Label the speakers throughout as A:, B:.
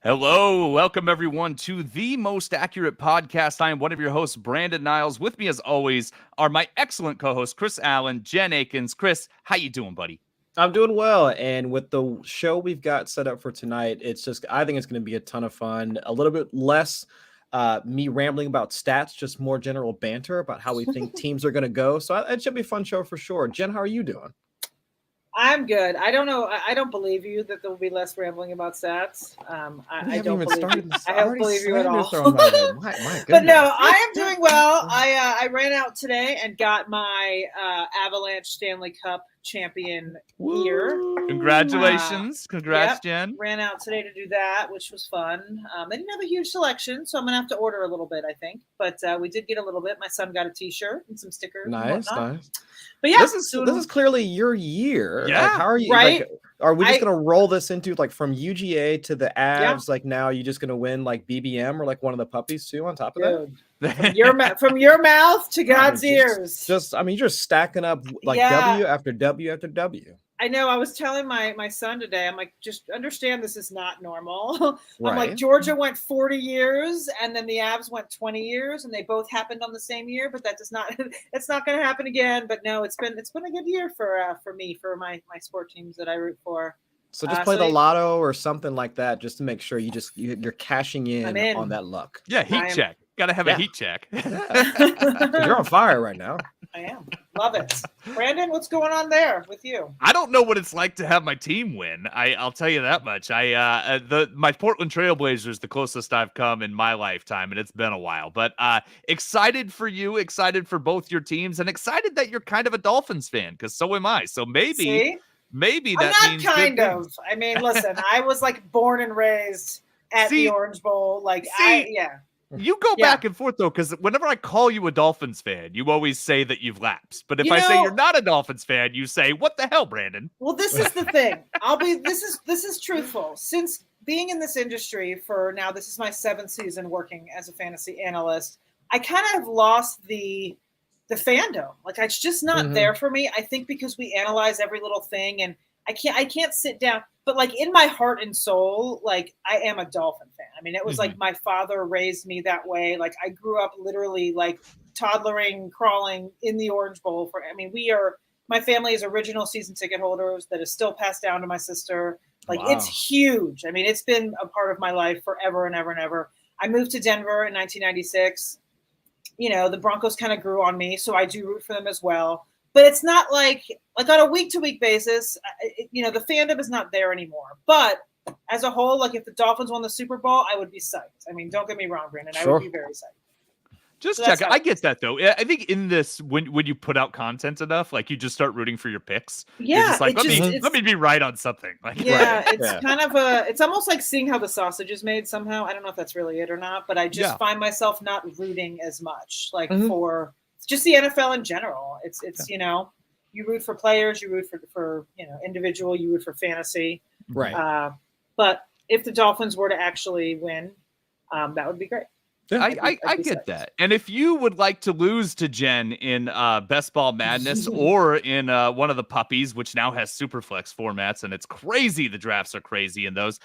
A: Hello, welcome everyone to the Most Accurate Podcast. I am one of your hosts, Brandon Niles. With me, as always, are my excellent co-hosts, Chris Allen, Jen Eakins. Chris, how you doing, buddy?
B: I'm doing well, and with the show we've got set up for tonight, I think it's going to be a ton of fun. A little bit less me rambling about stats, just more general banter about how we think teams are going to go. So it should be a fun show for sure. Jen, how are you doing?
C: I'm good. I don't know. I don't believe you that there will be less rambling about stats. I don't believe you at all. But no, I am doing well. I ran out today and got my Avalanche Stanley Cup champion gear.
A: Congratulations. Congrats,
C: yep,
A: Jen.
C: Ran out today to do that, which was fun. They didn't have a huge selection, so I'm going to have to order a little bit, I think. But we did get a little bit. My son got a T-shirt and some stickers.
B: Nice.
C: But yeah,
B: this is clearly your year.
A: Yeah.
B: Like, how are you?
C: Right.
B: Like, are we just gonna roll this into like from UGA to the Avs? Yeah. Like now you're just gonna win like BBM or like one of the puppies too on top of
C: that? From your mouth to God's ears.
B: You're just stacking up like W after W after W.
C: I know. I was telling my son today, I'm like, just understand this is not normal. I'm like, Georgia went 40 years and then the Avs went 20 years and they both happened on the same year, but it's not going to happen again. But no, it's been a good year for me, for my sport teams that I root for.
B: So just play the lotto or something like that, just to make sure you're cashing in on that luck.
A: Yeah. Check. Got to have a heat check.
B: You're on fire right now.
C: I am. Love it. Brandon, what's going on there with you?
A: I don't know what it's like to have my team win. I'll tell you that much. My Portland Trailblazers, the closest I've come in my lifetime, and it's been a while. But excited for you, excited for both your teams, and excited that you're kind of a Dolphins fan, because so am I. So maybe that means
C: kind of. I mean, listen, I was like born and raised at the Orange Bowl.
A: You go back and forth, though, because whenever I call you a Dolphins fan, you always say that you've lapsed. But if I say you're not a Dolphins fan, you say, what the hell, Brandon?
C: Well, this is the thing. This is truthful. Since being in this industry for now, this is my 7th season working as a fantasy analyst, I kind of have lost the fandom. Like, it's just not there for me. I think because we analyze every little thing, and I can't sit down. But like in my heart and soul, like I am a Dolphin fan. I mean, it was like my father raised me that way. Like I grew up literally like toddlering, crawling in the Orange Bowl. My family is original season ticket holders that is still passed down to my sister. Like It's huge. I mean, it's been a part of my life forever and ever and ever. I moved to Denver in 1996. The Broncos kind of grew on me, so I do root for them as well. But it's not like on a week-to-week basis, the fandom is not there anymore. But as a whole, like if the Dolphins won the Super Bowl, I would be psyched. I mean, don't get me wrong, Brandon. I would be very psyched.
A: Just check. I get that, though. I think in this, when you put out content enough, like you just start rooting for your picks.
C: Yeah.
A: Just like, let me be right on something. Like,
C: it's almost like seeing how the sausage is made somehow. I don't know if that's really it or not, but I just find myself not rooting as much for just the NFL in general. It's you root for players, you root for individual, you root for fantasy.
B: Right.
C: But if the Dolphins were to actually win, that would be great.
A: I get that. And if you would like to lose to Jen in Best Ball Madness or in one of the puppies, which now has Superflex formats, and it's crazy, the drafts are crazy in those,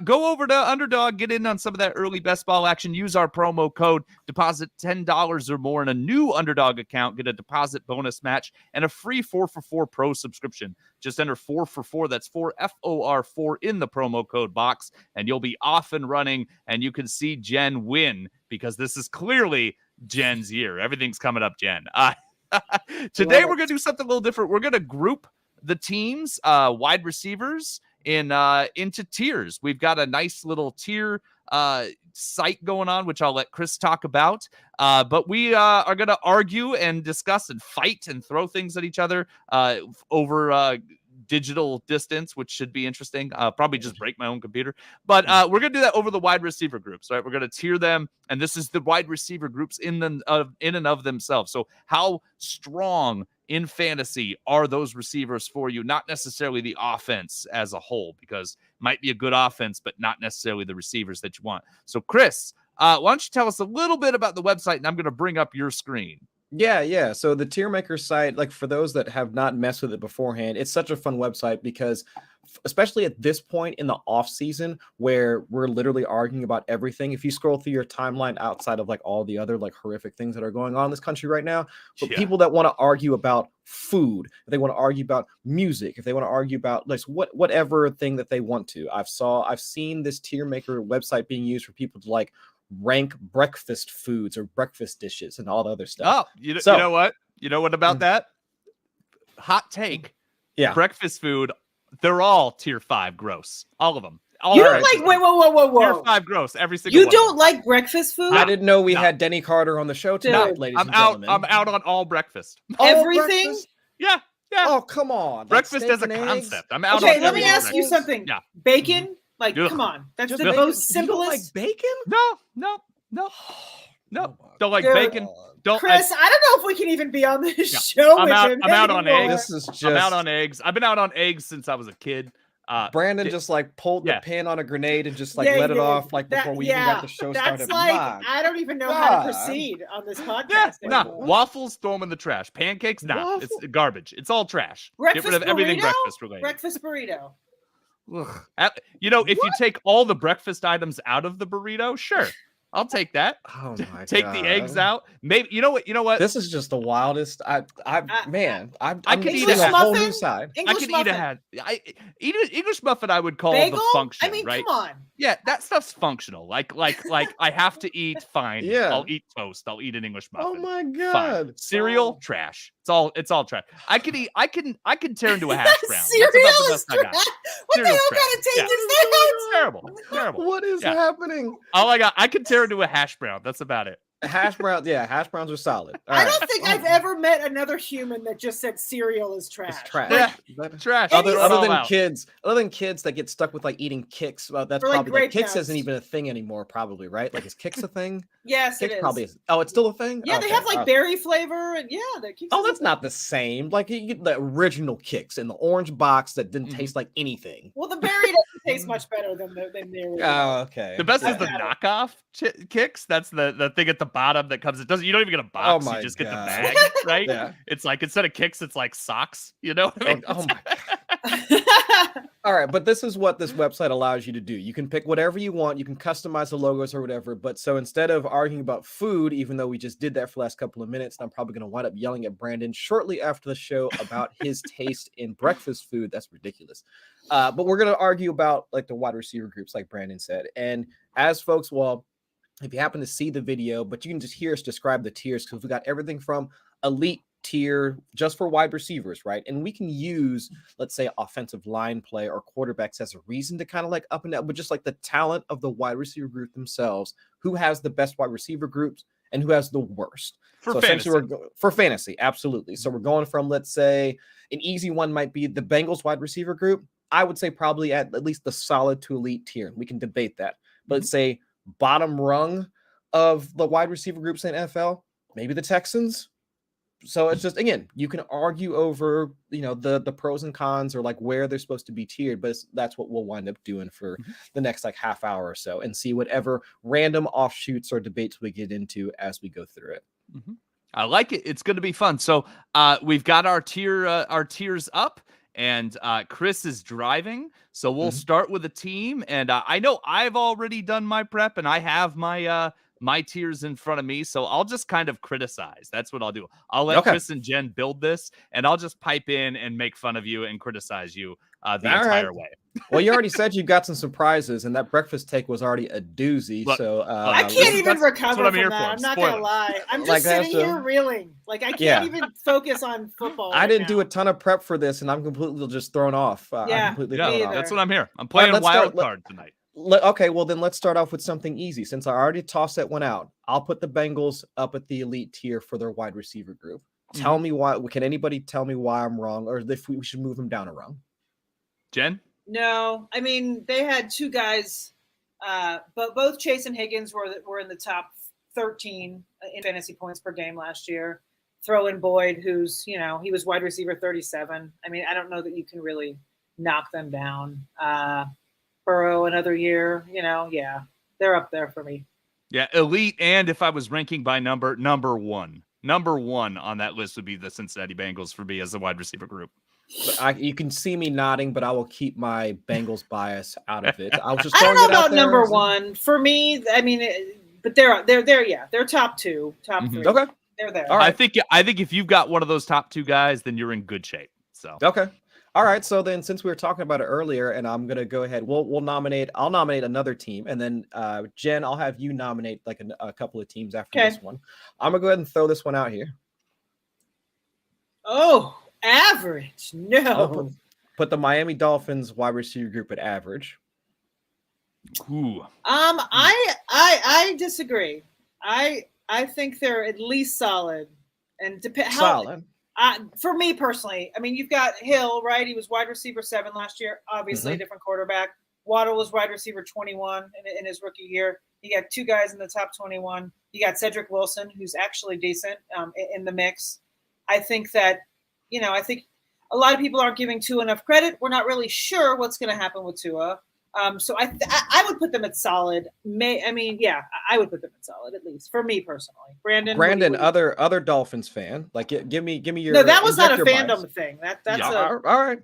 A: go over to Underdog, get in on some of that early Best Ball action, use our promo code, deposit $10 or more in a new Underdog account, get a deposit bonus match, and a free 4for4 Pro subscription. Just enter 4for4, that's 4FOR4 in the promo code box, and you'll be off and running, and you can see Jen win, because this is clearly Jen's year. Everything's coming up, Jen. Today, we're going to do something a little different. We're going to group the teams, wide receivers, into tiers. We've got a nice little tier site going on, which I'll let Chris talk about. But we are going to argue and discuss and fight and throw things at each other over digital distance, which should be interesting. Probably just break my own computer. But we're going to do that over the wide receiver groups, right? We're going to tier them. And this is the wide receiver groups in and of themselves. So how strong in fantasy are those receivers for you? Not necessarily the offense as a whole, because it might be a good offense, but not necessarily the receivers that you want. So Chris, why don't you tell us a little bit about the website, and I'm going to bring up your screen.
B: Yeah. So the Tier Maker site, like for those that have not messed with it beforehand, it's such a fun website because especially at this point in the off season where we're literally arguing about everything. If you scroll through your timeline outside of like all the other like horrific things that are going on in this country right now, but people that want to argue about food, if they want to argue about music, if they want to argue about like whatever thing that they want to, I've seen this Tier Maker website being used for people to like rank breakfast foods or breakfast dishes and all the other stuff.
A: Oh, you know what? You know what about that? Hot take.
B: Yeah.
A: Breakfast food, they're all tier 5 gross. All of them.
C: You don't like, wait, whoa.
A: Tier 5 gross, every single
C: You
A: one.
C: don't like breakfast food?
B: I didn't know we had Denny Carter on the show tonight, ladies and gentlemen.
A: I'm out on all breakfast.
C: Everything?
B: Breakfast?
A: Yeah.
B: Oh, come on.
A: Breakfast
B: like
A: as a concept. I'm out on
C: Okay, let me ask you
A: breakfast.
C: something.
A: Yeah.
C: Bacon? Like,
A: Ugh.
C: come on. That's
B: Just
C: the
B: bacon?
C: most
B: You don't
C: simplest.
B: like bacon?
A: No.
B: Oh
A: Don't like
C: Dude.
A: bacon. Don't.
C: Chris, I don't know if we can even be on this show
A: I'm
C: with
A: out-
C: him
A: I'm out on
C: anymore.
A: eggs.
B: This is just
A: I'm out on eggs. I've been out on eggs since I was a kid.
B: Brandon just like pulled the pin on a grenade and just like
C: Yeah, he
B: let it
C: did.
B: off like before we even got the show
C: That's
B: started.
C: like,
B: My
C: I don't even know how to
B: God.
C: proceed on this podcast.
A: Yeah, no.
C: anymore.
A: Waffles, throw them in the trash. Pancakes, nah. It's garbage. It's all trash.
C: Breakfast
A: Get rid of everything
C: burrito?
A: breakfast related.
C: Breakfast burrito.
A: If you take all the breakfast items out of the burrito, sure. I'll take that.
B: Oh my
A: Take
B: God.
A: the eggs out. Maybe you know what?
B: This is just the wildest. I'm
A: could eat
B: seeing
A: a
B: a whole new
C: muffin?
B: side.
A: I
C: English
A: could
C: muffin.
A: eat an English muffin. I would call
C: Bagel?
A: the function,
C: I mean,
A: right?
C: come on.
A: Yeah, that stuff's functional. Like I have to eat. Fine.
B: Yeah.
A: I'll eat toast. I'll eat an English muffin.
B: Oh my
A: Fine.
B: God.
A: Cereal,
C: Wow.
A: trash. It's all trash. I can tear into a hash brown.
C: Cereal
A: That's about the
C: is
A: best I got.
C: trash. What the
A: Cereal's
C: hell
A: trash.
C: kind of take
A: Yeah.
C: is that?
A: It's terrible. Terrible.
B: What is
A: Yeah.
B: happening?
A: All I got, I can tear into a hash brown. That's about it.
B: Hash browns, hash browns are solid. All
C: I
B: right.
C: don't think I've ever met another human that just said cereal is trash.
B: It's trash.
A: Yeah.
B: But
A: Trash.
C: Any-
B: Other
A: Throw it all
B: than
A: out.
B: kids that get stuck with like eating kicks, that's
C: Or, like,
B: probably
C: grape
B: kicks
C: nuts.
B: isn't even a thing anymore, probably, right? Like is kicks a thing?
C: Yes, it
B: Kicks
C: is.
B: probably is. Oh, it's still a thing?
C: Yeah, they
B: Okay,
C: have like
B: okay.
C: berry flavor and yeah, they're
B: Oh, that's not the same. Like you get the original kicks in the orange box that didn't taste like anything.
C: Well, the berry doesn't taste much better than the original.
B: Oh, okay.
A: The best is
C: Yeah.
A: the knockoff kicks. That's the thing at the bottom that comes. You don't even get a box.
B: my
A: You just get the
B: God.
A: bag, right?
B: Yeah.
A: It's like instead of kicks, it's like socks. You know what I mean?
B: Oh my God. All right, but this is what this website allows you to do. You can pick whatever you want. You can customize the logos or whatever. But so instead of arguing about food, even though we just did that for the last couple of minutes, and I'm probably going to wind up yelling at Brandon shortly after the show about his taste in breakfast food. That's ridiculous. But we're going to argue about like the wide receiver groups, like Brandon said. And as folks, well, if you happen to see the video, but you can just hear us describe the tiers because we got everything from elite tier just for wide receivers, right? And we can use, let's say, offensive line play or quarterbacks as a reason to kind of like up and down, but just like the talent of the wide receiver group themselves, who has the best wide receiver groups and who has the worst.
A: For
B: So
A: fantasy.
B: essentially for fantasy, absolutely. So we're going from, let's say, an easy one might be the Bengals wide receiver group. I would say probably at least the solid to elite tier. We can debate that. But let's say bottom rung of the wide receiver groups in NFL, maybe the Texans. So it's just, again, you can argue over, the pros and cons or like where they're supposed to be tiered, but that's what we'll wind up doing for the next like half hour or so and see whatever random offshoots or debates we get into as we go through it.
A: I like it. It's going to be fun. So we've got our tiers up. And Chris is driving, so we'll start with a team. And I know I've already done my prep, and I have my tiers in front of me, so I'll just kind of criticize. That's what I'll do. I'll let Chris and Jen build this, and I'll just pipe in and make fun of you and criticize you the entire way.
B: Well, you already said you've got some surprises, and that breakfast take was already a doozy.
A: Look,
B: so
C: I can't even recover
A: what I'm
C: from
A: here
C: that.
A: for.
C: I'm not
A: Spoiler.
C: gonna lie. I'm just
B: Like,
C: sitting
B: that's
C: here reeling. Like I can't even focus on football.
B: I didn't do
C: now.
B: a ton of prep for this, and I'm completely just thrown off.
C: Yeah,
B: thrown
C: me
B: off.
C: either.
A: That's what I'm here. I'm playing
B: let's
A: wild
B: start-
A: card tonight.
B: Okay, well then let's start off with something easy. Since I already tossed that one out, I'll put the Bengals up at the elite tier for their wide receiver group. Tell me why. Can anybody tell me why I'm wrong, or if we should move them down a rung?
A: Jen?
C: No, I mean they had two guys, but both Chase and Higgins were in the top 13 in fantasy points per game last year. Throw in Boyd, who's he was wide receiver 37. I mean, I don't know that you can really knock them down. Burrow another year, yeah, they're up there for me.
A: Yeah, elite. And if I was ranking by number one on that list would be the Cincinnati Bengals for me as a wide receiver group.
B: You can see me nodding, but I will keep my Bengals bias out of it. I
C: don't know about number one for me. I mean, but they're top two, top three.
B: Okay,
C: they're there.
A: All right. I think if you've got one of those top two guys, then you're in good shape. So
B: okay. All right, so then since we were talking about it earlier, and I'm gonna go ahead, I'll nominate another team, and then Jen, I'll have you nominate like a couple of teams after this one. I'm gonna go ahead and throw this one out here.
C: Oh, average? No.
B: Put the Miami Dolphins wide receiver group at average.
A: Ooh.
C: I disagree. I think they're at least solid, and
B: solid.
C: For me personally, I mean, you've got Hill, right? He was wide receiver 7 last year. Obviously, a different quarterback. Waddle was wide receiver 21 in his rookie year. You got two guys in the top 21. You got Cedric Wilson, who's actually decent in the mix. I think that, I think a lot of people aren't giving Tua enough credit. We're not really sure what's going to happen with Tua. So I would put them at solid. I would put them at solid, at least for me personally. Brandon,
B: other Dolphins fan, like give me your.
C: No, that was not a fandom thing. That's
B: all right.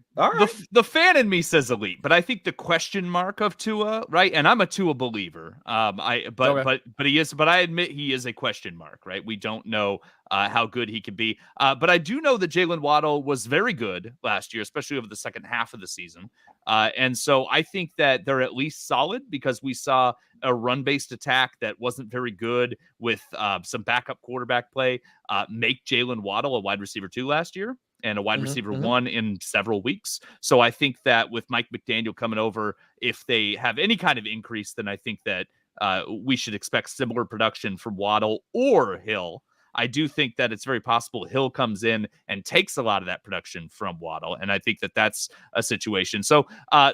A: The fan in me says elite, but I think the question mark of Tua, right? And I'm a Tua believer. But he is. But I admit he is a question mark, right? We don't know how good he can be. But I do know that Jalen Waddle was very good last year, especially over the second half of the season. And so I think that they're at least solid because we saw a run-based attack that wasn't very good with some backup quarterback play make Jalen Waddle a wide receiver 2 last year and a wide receiver 1 in several weeks. So I think that with Mike McDaniel coming over, if they have any kind of increase, then I think that we should expect similar production from Waddle or Hill. I do think that it's very possible Hill comes in and takes a lot of that production from Waddle. And I think that that's a situation. So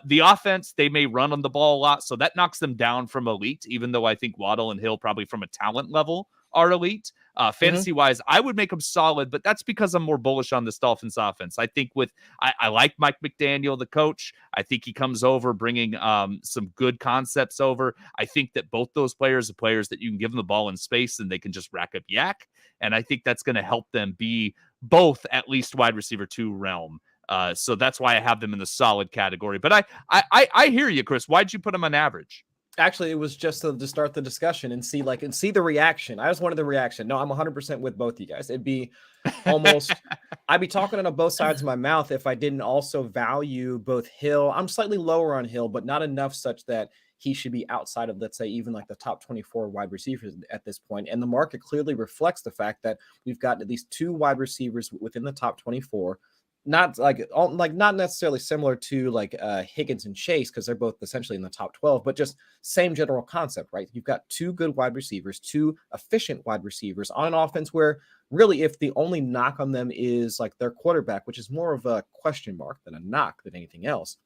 A: the offense, they may run on the ball a lot. So that knocks them down from elite, even though I think Waddle and Hill probably from a talent level are elite. Fantasy-wise, I would make them solid, but that's because I'm more bullish on this Dolphins offense. I think I like Mike McDaniel, the coach. I think he comes over bringing some good concepts over. I think that both those players are players that you can give them the ball in space and they can just rack up yak. And I think that's going to help them be both at least wide receiver 2 realm. So that's why I have them in the solid category. But I hear you, Chris. Why'd you put them on average?
B: Actually, it was just to start the discussion and see the reaction. I just wanted the reaction. No, I'm 100% with both you guys. It'd be almost, I'd be talking on both sides of my mouth if I didn't also value both Hill. I'm slightly lower on Hill, but not enough such that he should be outside of, let's say, even like the top 24 wide receivers at this point. And the market clearly reflects the fact that we've got at least 2 wide receivers within the top 24. Not necessarily similar to like Higgins and Chase, because they're both essentially in the top 12, but just same general concept, right? You've got 2 good wide receivers, 2 efficient wide receivers on an offense where really if the only knock on them is like their quarterback, which is more of a question mark than a knock than anything else,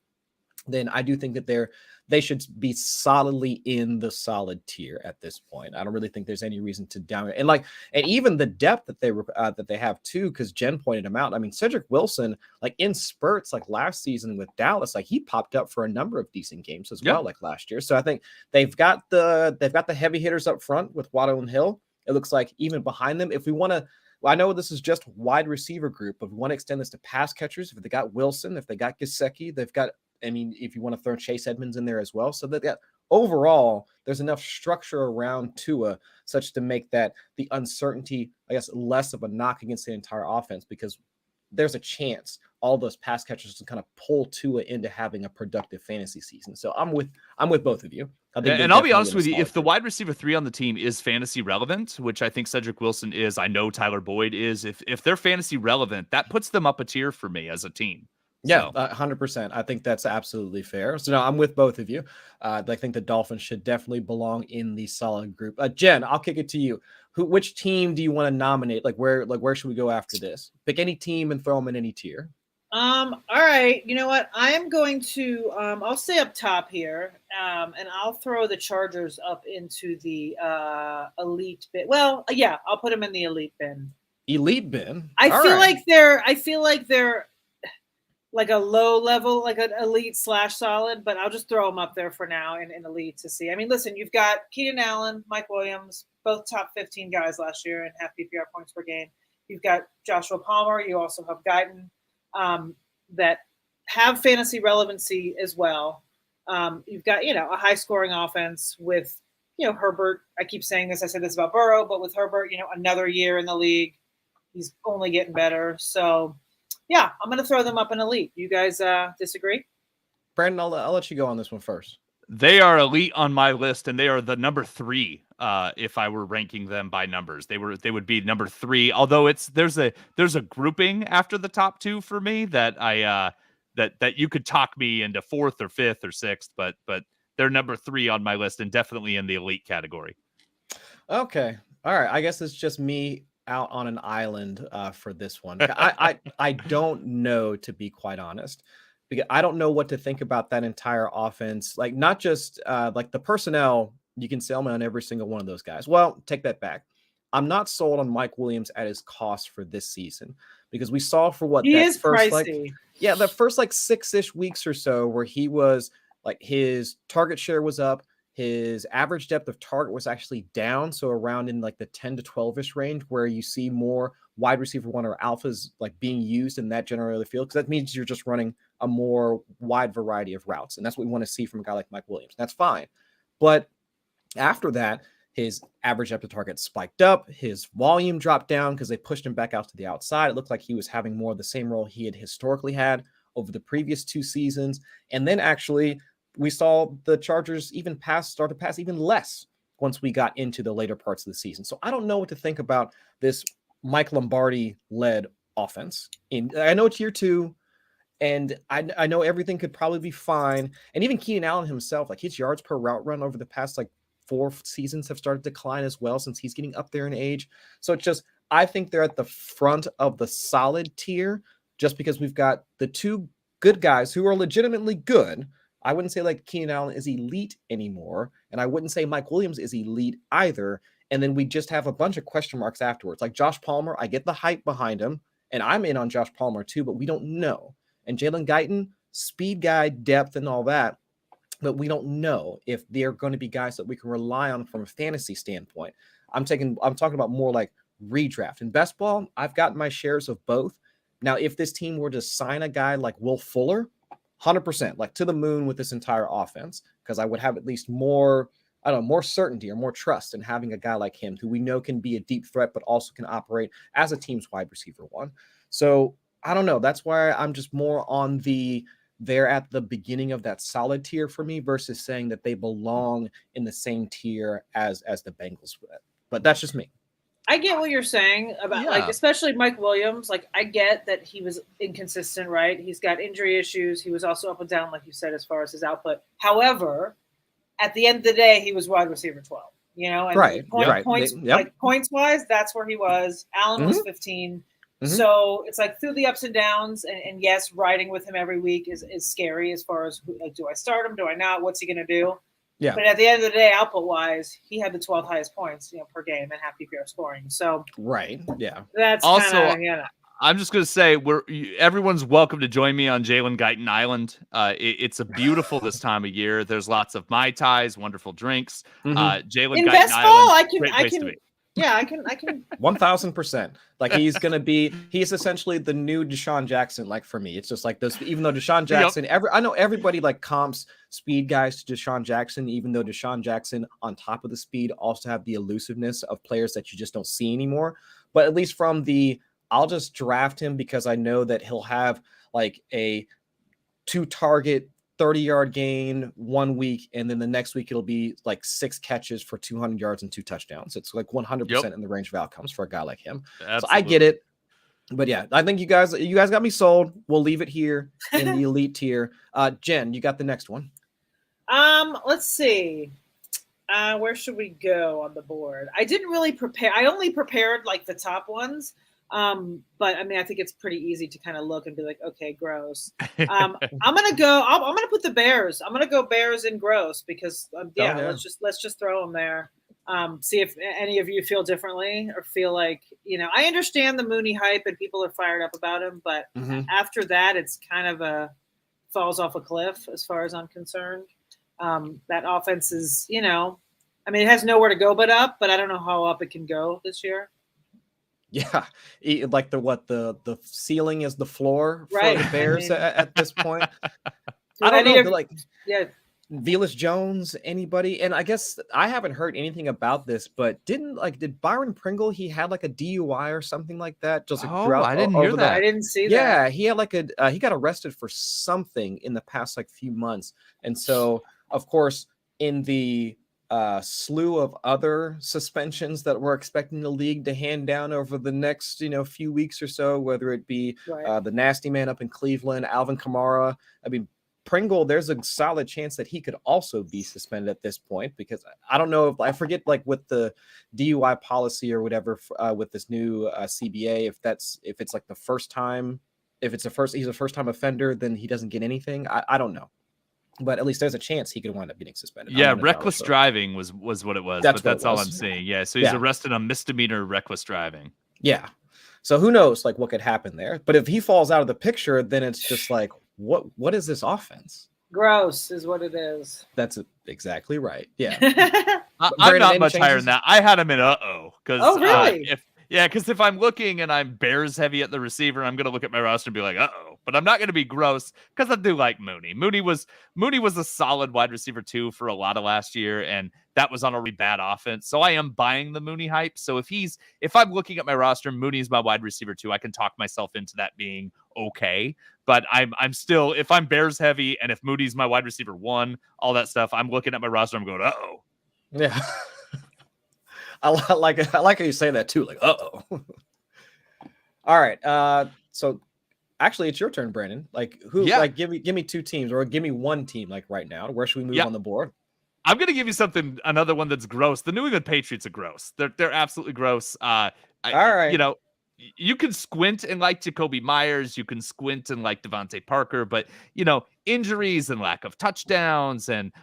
B: then I do think that they should be solidly in the solid tier at this point. I don't really think there's any reason to down it. And even the depth that they have too, because Jen pointed them out. I mean, Cedric Wilson, like in spurts, like last season with Dallas, like he popped up for a number of decent games as well, like last year. So I think they've got the heavy hitters up front with Waddle and Hill. It looks like even behind them, if we want to. Well, I know this is just wide receiver group, but if we want to extend this to pass catchers, if they got Wilson, if they got Gesicki, they've got. I mean, if you want to throw Chase Edmonds in there as well. So that overall, there's enough structure around Tua such to make that the uncertainty, I guess, less of a knock against the entire offense, because there's a chance all those pass catchers to kind of pull Tua into having a productive fantasy season. So I'm with both of you.
A: And I'll be honest with you, if the wide receiver 3 on the team is fantasy relevant, which I think Cedric Wilson is, I know Tyler Boyd is, if they're fantasy relevant, that puts them up a tier for me as a team.
B: Yeah, 100%. I think that's absolutely fair. So no, I'm with both of you. I think the Dolphins should definitely belong in the solid group. Jen, I'll kick it to you. Which team do you want to nominate? Where should we go after this? Pick any team and throw them in any tier.
C: All right. You know what? I am going to. I'll stay up top here, and I'll throw the Chargers up into the elite bin. Well, yeah, I'll put them in the elite bin.
B: Elite bin.
C: I feel like they're like a low level, like an elite / solid, but I'll just throw them up there for now in elite to see. I mean, listen, you've got Keaton Allen, Mike Williams, both top 15 guys last year in half PPR points per game. You've got Joshua Palmer. You also have Guyton that have fantasy relevancy as well. You've got, a high scoring offense with, Herbert. I keep saying this. I said this about Burrow, but with Herbert, another year in the league, he's only getting better. So, yeah, I'm going to throw them up in elite. You guys disagree?
B: Brandon, I'll let you go on this one first.
A: They are elite on my list, and they are the number 3. If I were ranking them by numbers, they would be number 3. Although there's a grouping after the top 2 for me that that you could talk me into 4th or 5th or 6th, but they're number 3 on my list and definitely in the elite category.
B: Okay, all right. I guess it's just me out on an island for this one. I don't know, to be quite honest, because I don't know what to think about that entire offense. Like, not just like the personnel. You can sell me on every single one of those guys. Well, take that back. I'm not sold on Mike Williams at his cost for this season, because we saw for what
C: he
B: that
C: is
B: first
C: pricey.
B: the first 6-ish weeks or so where he was like, his target share was up. His average depth of target was actually down, so around in like the 10 to 12-ish range, where you see more wide receiver 1 or alphas like being used in that general area field, because that means you're just running a more wide variety of routes, and that's what we want to see from a guy like Mike Williams. That's fine, but after that, his average depth of target spiked up. His volume dropped down because they pushed him back out to the outside. It looked like he was having more of the same role he had historically had over the previous 2 seasons, and then actually we saw the Chargers start to pass even less once we got into the later parts of the season. So I don't know what to think about this Mike Lombardi-led offense. I know it's year 2, and I know everything could probably be fine. And even Keaton Allen himself, like, his yards per route run over the past 4 seasons have started to decline as well, since he's getting up there in age. So it's just, I think they're at the front of the solid tier, just because we've got the 2 good guys who are legitimately good. I wouldn't say like Keaton Allen is elite anymore, and I wouldn't say Mike Williams is elite either. And then we just have a bunch of question marks afterwards. Like Josh Palmer, I get the hype behind him, and I'm in on Josh Palmer too, but we don't know. And Jalen Guyton, speed guy, depth, and all that, but we don't know if they're going to be guys that we can rely on from a fantasy standpoint. I'm talking about more like redraft. In best ball, I've gotten my shares of both. Now, if this team were to sign a guy like Will Fuller, 100%, like to the moon with this entire offense, because I would have at least more certainty or more trust in having a guy like him, who we know can be a deep threat, but also can operate as a team's wide receiver 1. So I don't know. That's why I'm just more on they're at the beginning of that solid tier for me, versus saying that they belong in the same tier as the Bengals would. But that's just me.
C: I get what you're saying about like, especially Mike Williams. Like, I get that he was inconsistent, right? He's got injury issues. He was also up and down, like you said, as far as his output. However, at the end of the day, he was wide receiver 12, and
B: right.
C: Points, like points wise, that's where he was. Allen was 15. So it's like through the ups and downs, and yes, riding with him every week is scary as far as, like, do I start him? Do I not? What's he going to do?
B: Yeah.
C: But at the end of the day, output-wise, he had the 12th highest points, per game and half PPR scoring. So
B: right, yeah.
C: That's
A: also, I'm just going to say, everyone's welcome to join me on Jalen Guyton Island. It's a beautiful this time of year. There's lots of Mai Tais, wonderful drinks. Jalen Guyton Island, great place to be.
C: Yeah, I can
B: 1000%. Like, he's essentially the new Deshaun Jackson. Like, for me, it's just like those, even though Deshaun Jackson, I know everybody like comps speed guys to Deshaun Jackson, even though Deshaun Jackson on top of the speed also have the elusiveness of players that you just don't see anymore. But at least from I'll just draft him because I know that he'll have like a 2-target 30-yard gain 1 week, and then the next week it'll be like 6 catches for 200 yards and 2 touchdowns. It's like 100% in the range of outcomes for a guy like him. Absolutely. So I get it. But yeah, I think you guys got me sold. We'll leave it here in the elite tier. Jen, you got the next one.
C: Let's see. Where should we go on the board? I didn't really prepare. I only prepared like the top ones. But I mean, I think it's pretty easy to kind of look and be like, okay, gross. I'm gonna put the Bears. I'm gonna go Bears in gross because let's just throw them there. See if any of you feel differently or feel like, I understand the Mooney hype and people are fired up about him, but after that, it's kind of falls off a cliff as far as I'm concerned. That offense is, it has nowhere to go but up, but I don't know how up it can go this year.
B: Yeah, like the ceiling is the floor for the Bears at this point. I don't know. Velus Jones, anybody? And I guess I haven't heard anything about this, but did Byron Pringle, he had like a DUI or something like that?
A: I didn't hear that.
C: I didn't see that.
B: Yeah, he had he got arrested for something in the past few months. And so, of course, in the slew of other suspensions that we're expecting the league to hand down over the next few weeks or so, whether it be the nasty man up in Cleveland, Alvin Kamara. I mean, Pringle, there's a solid chance that he could also be suspended at this point, because I don't know if I forget with the DUI policy or whatever with this new CBA, if it's like the first time, if he's a first time offender, then he doesn't get anything. I don't know. But at least there's a chance he could wind up getting suspended.
A: Yeah, reckless driving was what it was. That's all I'm saying. Yeah, so he's arrested on misdemeanor reckless driving.
B: Yeah. So who knows what could happen there. But if he falls out of the picture, then it's just what is this offense?
C: Gross is what it is.
B: That's exactly right. Yeah.
A: I'm not much higher than that. I had him in because
C: really?
A: Because if I'm looking and I'm Bears heavy at the receiver, I'm going to look at my roster and be like, but I'm not going to be gross because I do like Mooney. Mooney was a solid wide receiver too for a lot of last year, and that was on a really bad offense. So I am buying the Mooney hype. So if I'm looking at my roster, Mooney's my wide receiver too, I can talk myself into that being okay. But I'm still, if I'm Bears heavy and if Mooney's my wide receiver 1, all that stuff, I'm looking at my roster, I'm going,
B: Yeah. I like how you say that too. All right. So actually it's your turn, Brandon. Give me 2 teams, or give me 1 team right now. Where should we move on the board?
A: I'm going to give you another one that's gross. The New England Patriots are gross. They're absolutely gross. All right. You can squint and like Jacoby Myers. You can squint and like Devontae Parker, but injuries and lack of touchdowns and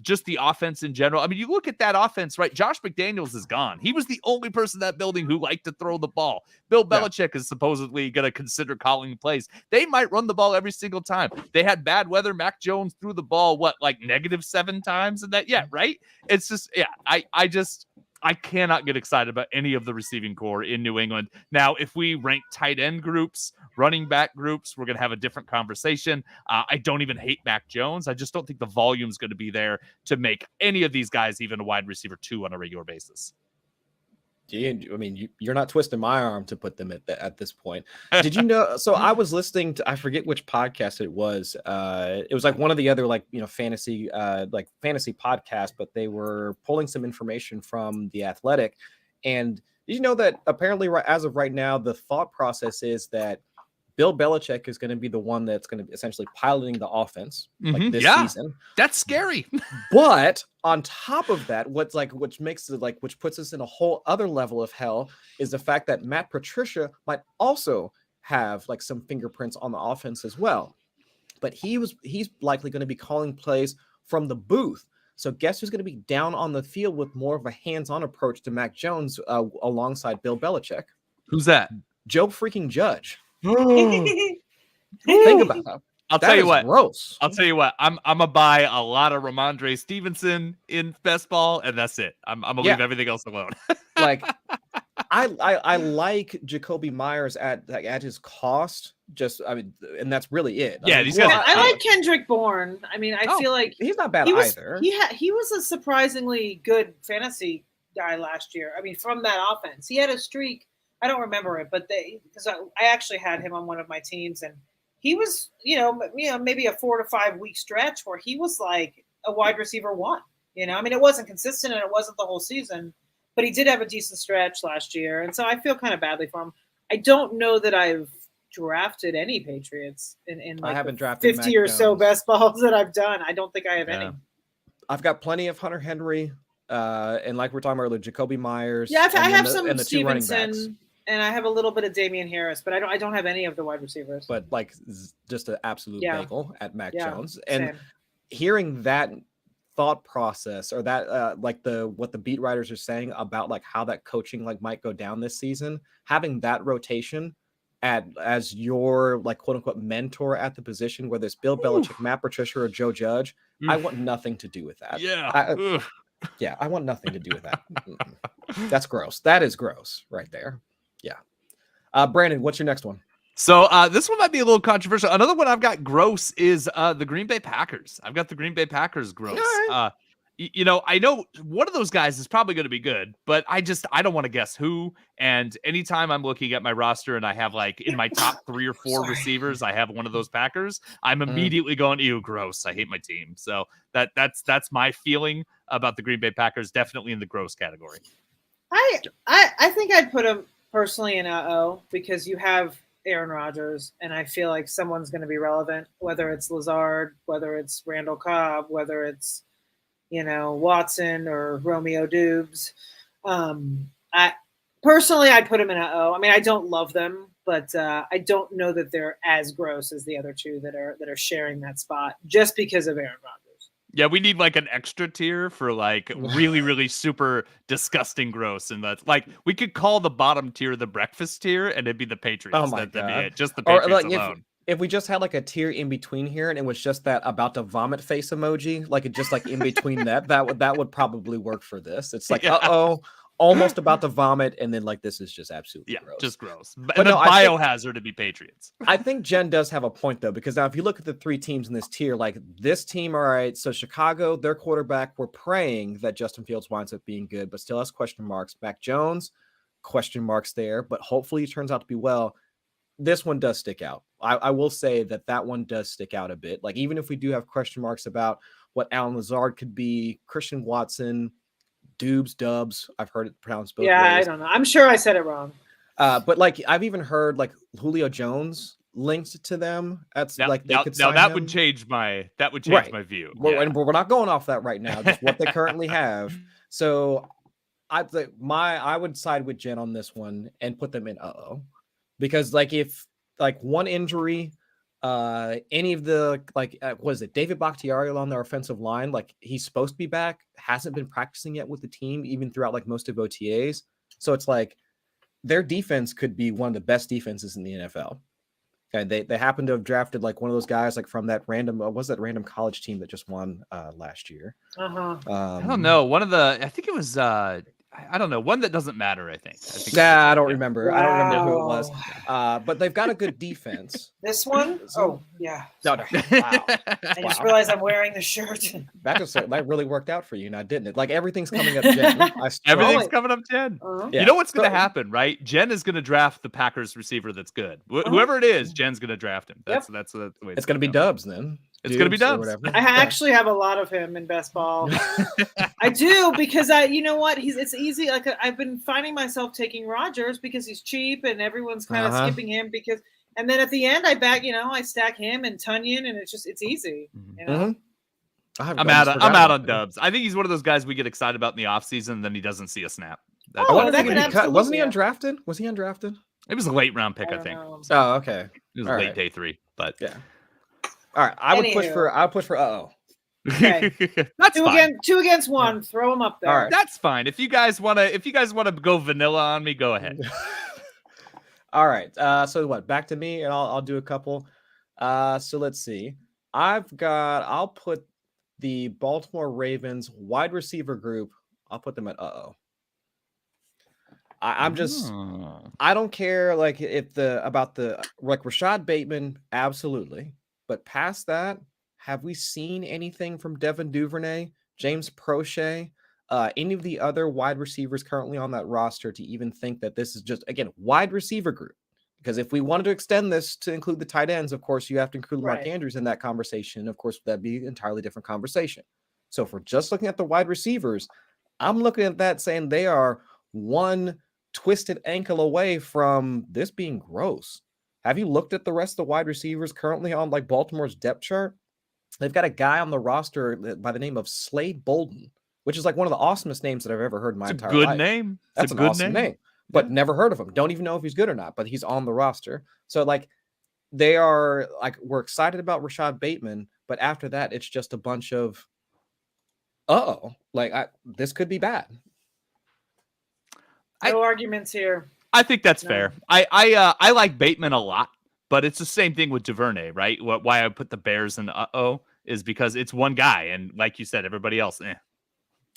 A: just the offense in general. I mean, you look at that offense, right? Josh McDaniels is gone. He was the only person in that building who liked to throw the ball. Bill Belichick is supposedly going to consider calling plays. They might run the ball every single time. They had bad weather. Mac Jones threw the ball, -7 times? And that, right? It's just, I cannot get excited about any of the receiving core in New England. Now, if we rank tight end groups, running back groups, we're going to have a different conversation. I don't even hate Mac Jones. I just don't think the volume is going to be there to make any of these guys even a wide receiver 2 on a regular basis.
B: I mean, you're not twisting my arm to put them at this point. Did you know? So I was listening to, I forget which podcast it was. It was one of the other fantasy podcasts, but they were pulling some information from The Athletic. And did you know that apparently as of right now, the thought process is that Bill Belichick is going to be the one that's going to be essentially piloting the offense this season.
A: That's scary.
B: But on top of that, which puts us in a whole other level of hell is the fact that Matt Patricia might also have some fingerprints on the offense as well. But he's likely going to be calling plays from the booth. So guess who's going to be down on the field with more of a hands-on approach to Mac Jones alongside Bill Belichick?
A: Who's that?
B: Joe freaking Judge.
C: Think
B: about that.
A: I'll tell you what.
B: Gross.
A: I'll tell you what. I'm gonna buy a lot of Ramondre Stevenson in best ball, and that's it. I'm gonna leave everything else alone.
B: I like Jacoby Myers at his cost. And that's really it.
A: Yeah,
C: I like Kendrick Bourne. I mean, I feel like
B: he's not bad either.
C: He was a surprisingly good fantasy guy last year. I mean, from that offense, he had a streak. I don't remember it, but because I actually had him on one of my teams, and he was, maybe a 4 to 5 week stretch where he was like a wide receiver 1. I mean, it wasn't consistent and it wasn't the whole season, but he did have a decent stretch last year, and so I feel kind of badly for him. I don't know that I've drafted any Patriots in
B: I haven't drafted
C: 50
B: Mac
C: or
B: Jones.
C: So best balls that I've done. I don't think I have any.
B: I've got plenty of Hunter Henry, and like we're talking earlier, Jacoby Myers.
C: Yeah, I have
B: the
C: some Stevenson. and I have a little bit of Damian Harris, but I don't have any of the wide receivers.
B: But like just an absolute bagel at Mac Jones. And
C: same.
B: hearing that thought process, or that like what the beat writers are saying about like how that coaching like might go down this season, having that rotation as your like quote unquote mentor at the position, whether it's Bill Belichick, Matt Patricia, or Joe Judge, I want nothing to do with that.
A: Yeah.
B: I want nothing to do with that. That's gross. That is gross right there. Yeah. Brandon, what's your next one?
A: So this one might be a little controversial. Another one I've got gross is the Green Bay Packers. I've got the Green Bay Packers gross.
B: Right.
A: I know one of those guys is probably going to be good, but I don't want to guess who. And anytime I'm looking at my roster and I have like in my top 3 or 4 receivers, I have one of those Packers, I'm immediately going, ew, gross. I hate my team. So that's my feeling about the Green Bay Packers, definitely in the gross category.
C: I think I'd put him personally in because you have Aaron Rodgers, and I feel like someone's going to be relevant, whether it's Lazard, whether it's Randall Cobb, whether it's Watson or Romeo Dubes. I'd put him in I mean, I don't love them, but I don't know that they're as gross as the other two that are sharing that spot just because of Aaron Rodgers.
A: Yeah, we need like an extra tier for like really, really super disgusting gross. And that's like, we could call the bottom tier the breakfast tier and it'd be the Patriots.
B: Oh my God.
A: That'd be it. Just the Patriots alone.
B: If we just had like a tier in between here and it was just that about to vomit face emoji, like it just like in between that would probably work for this. It's like, almost about to vomit, and then like this is just absolutely gross.
A: Just gross.
B: But
A: and then
B: no,
A: biohazard to be Patriots.
B: I think Jen does have a point though, because now if you look at the 3 teams in this tier, like this team, all right, so Chicago, their quarterback, we're praying that Justin Fields winds up being good, but still has question marks. Mac Jones, question marks there, but hopefully it turns out to be well. This one does stick out. I will say that one does stick out a bit. Like even if we do have question marks about what Alan Lazard could be, Christian Watson, Dubs, I've heard it pronounced both ways.
C: I don't know. I'm sure I said it wrong.
B: But like I've even heard like Julio Jones linked to them. That's
A: now,
B: like they could
A: now
B: sign
A: that
B: him.
A: would change my my view.
B: And we're not going off that right now, just what they currently have. So I would side with Jen on this one and put them in because like if like one injury, any of the was it David Bakhtiari on their offensive line, like he's supposed to be back, hasn't been practicing yet with the team even throughout like most of OTAs. So it's like their defense could be one of the best defenses in the NFL. And they happen to have drafted like one of those guys like from that random random college team that just won last year.
A: I don't know. I think it was I don't know. One that doesn't matter, I think.
B: I don't remember. Wow. I don't remember who it was. But they've got a good defense.
C: This one? Oh, yeah.
B: No. Wow.
C: I just realized I'm wearing the shirt.
B: That really worked out for you now, didn't it? Like everything's coming up Jen.
A: Everything's coming up Jen.
B: Yeah.
A: You know what's going to happen, right? Jen is going to draft the Packers receiver that's good. Whoever it is, Jen's going to draft him. That's the way
B: it's going to be Dubs then.
A: It's going to be Dubs.
C: I actually have a lot of him in best ball. I do because you know what? It's easy. Like I've been finding myself taking Rodgers because he's cheap and everyone's kind of skipping him and then at the end I stack him and Tunyon and it's easy. You know?
A: I'm out on Dubs. I think he's one of those guys we get excited about in the offseason and then he doesn't see a snap.
B: Wasn't he undrafted? Was he undrafted?
A: It was a late round pick, I think.
C: Know.
B: Oh, okay.
A: It was late day 3, but
B: yeah. All right, I would push for
C: Okay.
A: That's
C: two against one. Throw them up there.
B: All right.
A: That's fine. If you guys want to go vanilla on me, go ahead.
B: All right. So what? Back to me, and I'll do a couple. So let's see. I'll put the Baltimore Ravens wide receiver group. I'll put them at I'm just I don't care like about the Rashad Bateman, absolutely. But past that, have we seen anything from Devin Duvernay, James Prochet, any of the other wide receivers currently on that roster to even think that this is just, again, wide receiver group? Because if we wanted to extend this to include the tight ends, of course, you have to include Mark Andrews in that conversation. Of course, that'd be an entirely different conversation. So if we're just looking at the wide receivers, I'm looking at that saying they are one twisted ankle away from this being gross. Have you looked at the rest of the wide receivers currently on like Baltimore's depth chart? They've got a guy on the roster by the name of Slade Bolden, which is like one of the awesomest names that I've ever heard in my entire life.
A: Name.
B: That's an awesome name. but never heard of him. Don't even know if he's good or not, but he's on the roster. So like we're excited about Rashad Bateman, but after that, it's just a bunch of, this could be bad.
C: No arguments here.
A: I think that's fair. I like Bateman a lot, but it's the same thing with Duvernay, right? Why I put the Bears in is because it's one guy, and like you said, everybody else,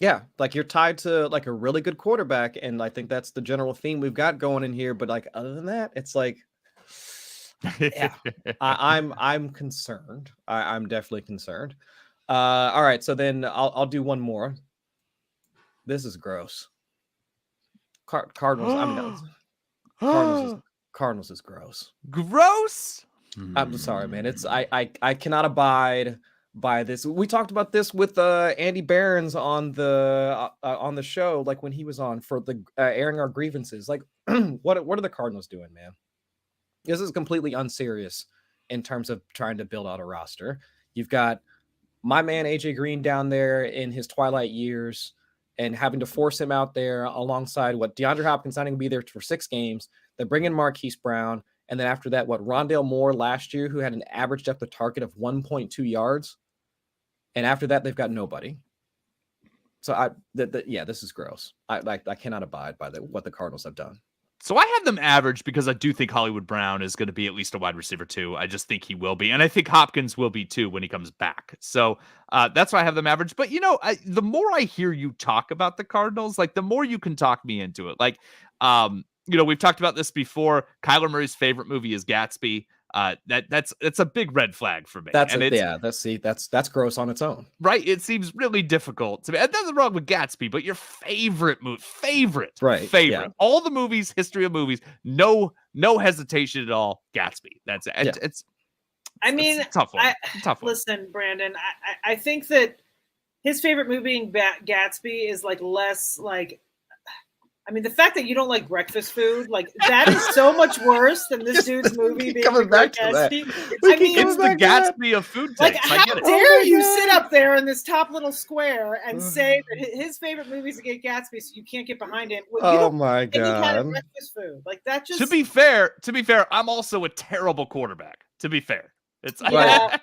B: Yeah, like you're tied to like a really good quarterback, and I think that's the general theme we've got going in here. But like other than that, it's like, yeah, I'm concerned. I'm definitely concerned. All right, so then I'll do one more. This is gross. Cardinals. I mean, Cardinals is gross.
A: Gross.
B: I'm sorry, man. It's I cannot abide by this. We talked about this with Andy Behrens on the show, like when he was on for the airing our grievances. Like, what are the Cardinals doing, man? This is completely unserious in terms of trying to build out a roster. You've got my man AJ Green down there in his twilight years and having to force him out there alongside DeAndre Hopkins not going to be there for 6 games. Then bring in Marquise Brown. And then after that, Rondale Moore last year, who had an average depth of target of 1.2 yards. And after that, they've got nobody. So this is gross. I cannot abide by what the Cardinals have done.
A: So I have them average because I do think Hollywood Brown is going to be at least a wide receiver 2. I just think he will be. And I think Hopkins will be too when he comes back. So that's why I have them average. But, the more I hear you talk about the Cardinals, like the more you can talk me into it. Like, we've talked about this before. Kyler Murray's favorite movie is Gatsby. That's a big red flag for me.
B: That's gross on its own.
A: Right. It seems really difficult to me. And nothing wrong with Gatsby, but your favorite movie, favorite. Yeah. All the movies, history of movies, no hesitation at all. Gatsby. That's it.
C: Yeah.
A: It's
C: a
A: tough one. Tough one.
C: Listen, Brandon, I think that his favorite movie being Gatsby is like less like. I mean, the fact that you don't like breakfast food, like that is so much worse than this dude's movie being
B: coming back to that.
A: It's the Gatsby of food takes.
C: Like, how dare you sit up there in this top little square and say that his favorite movie is to get Gatsby, so you can't get behind him?
B: Oh my god!
C: Any kind of breakfast food, like that. Just
A: to be fair, I'm also a terrible quarterback. To be fair, it's
B: right.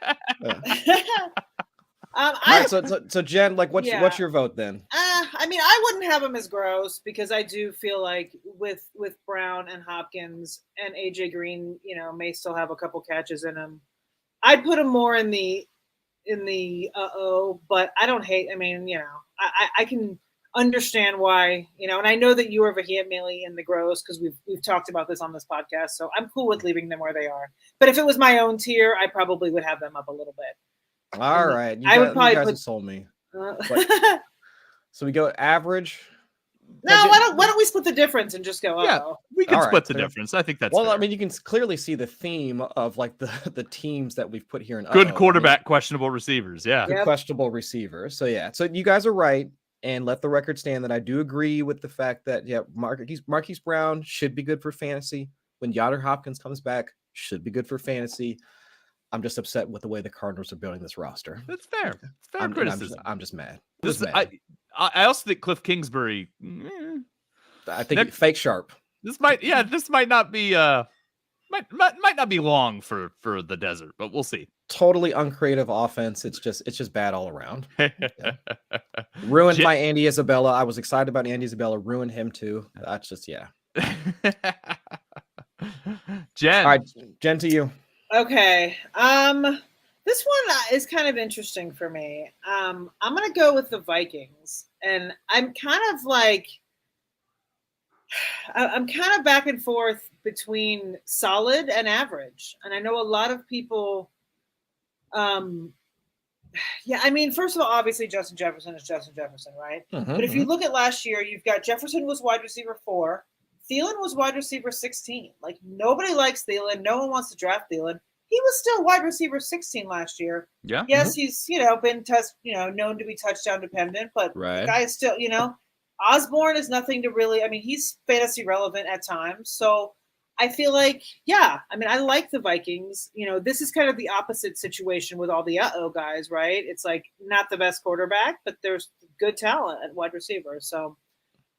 B: All right, so Jen, like, what's your vote then?
C: I mean, I wouldn't have him as gross because I do feel like with Brown and Hopkins and AJ Green, may still have a couple catches in him. I'd put him more in the but I don't hate. I mean, I can understand why, and I know that you are vehemently in the gross because we've talked about this on this podcast. So I'm cool with leaving them where they are. But if it was my own tier, I probably would have them up a little bit.
B: All right,
C: I would probably
B: have sold me. So we go average.
C: No, why don't we split the difference and just go?
A: Yeah, we can split the difference. I think that's fair.
B: I mean, you can clearly see the theme of like the teams that we've put here in
A: good quarterback, questionable receivers. Yeah,
B: good questionable receivers. So so you guys are right, and let the record stand that I do agree with the fact that Marquise Brown should be good for fantasy. When DeAndre Hopkins comes back, should be good for fantasy. I'm just upset with the way the Cardinals are building this roster.
A: That's fair. It's fair criticism.
B: I'm just mad.
A: I also think Cliff Kingsbury.
B: I think fake sharp.
A: This might not be might not be long for the desert, but we'll see.
B: Totally uncreative offense. It's just bad all around. Ruined my Andy Isabella. I was excited about Andy Isabella. Ruined him too. That's just
A: Jen.
B: All right, Jen, to you.
C: Okay. This one is kind of interesting for me. I'm going to go with the Vikings, and I'm kind of back and forth between solid and average. And I know a lot of people, I mean, first of all, obviously Justin Jefferson is Justin Jefferson, right?
B: Mm-hmm,
C: but if you look at last year, you've got Jefferson was wide receiver 4. Thielen was wide receiver 16. Like, nobody likes Thielen. No one wants to draft Thielen. He was still wide receiver 16 last year.
A: Yeah.
C: Yes, he's, been known to be touchdown dependent, but the guy is still, Osborne is nothing to really, I mean, he's fantasy relevant at times. So I feel like, I like the Vikings. This is kind of the opposite situation with all the guys, right? It's like not the best quarterback, but there's good talent at wide receiver. So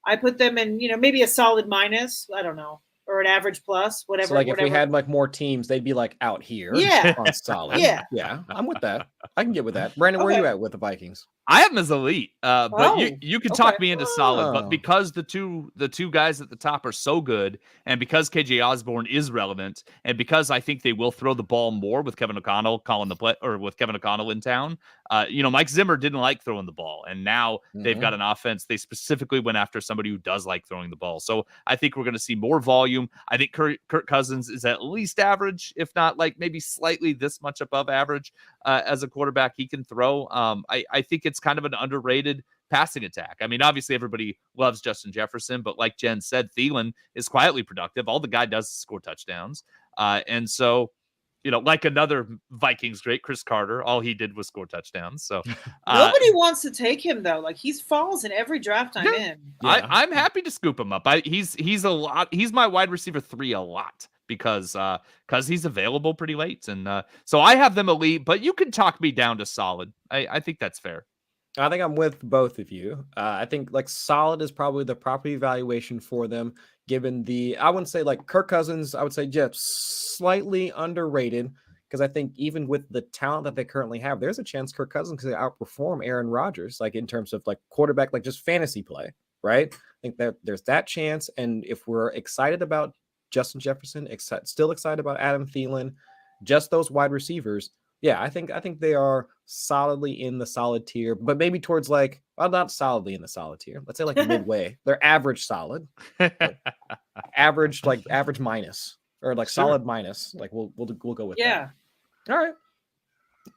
C: I put them in, maybe a solid minus. I don't know, or an average plus, whatever.
B: So like
C: whatever.
B: if we had like more teams, they'd be like out here.
C: Yeah.
B: On solid.
C: Yeah.
B: Yeah. I'm with that. I can get with that. Brandon, where are you at with the Vikings?
A: I have them as elite, but you can talk
C: okay.
A: me into solid. But because the two guys at the top are so good, and because KJ Osborne is relevant, and because I think they will throw the ball more with Kevin O'Connell calling the play, or with Kevin O'Connell in town, Mike Zimmer didn't like throwing the ball, and now they've got an offense. They specifically went after somebody who does like throwing the ball. So I think we're going to see more volume. I think Kirk Cousins is at least average, if not like maybe slightly this much above average as a quarterback. He can throw. I think it's kind of an underrated passing attack. I mean, obviously everybody loves Justin Jefferson, but like Jen said, Thielen is quietly productive. All the guy does is score touchdowns. And so, like another Vikings great, Chris Carter, all he did was score touchdowns. So
C: nobody wants to take him though. Like he falls in every draft I'm in.
A: Yeah. I'm happy to scoop him up. He's a lot. He's my wide receiver 3 a lot because he's available pretty late. And so I have them elite, but you can talk me down to solid. I think that's fair.
B: I think I'm with both of you. I think like solid is probably the proper evaluation for them, given I wouldn't say like Kirk Cousins, I would say just slightly underrated, because I think even with the talent that they currently have, there's a chance Kirk Cousins could outperform Aaron Rodgers, like in terms of like quarterback, like just fantasy play, right? I think that there's that chance. And if we're excited about Justin Jefferson, still excited about Adam Thielen, just those wide receivers, yeah, I think they are solidly in the solid tier, but maybe towards like, well, not solidly in the solid tier. Let's say like midway. They're average solid, average minus, or like solid minus. Like we'll go with that. All right.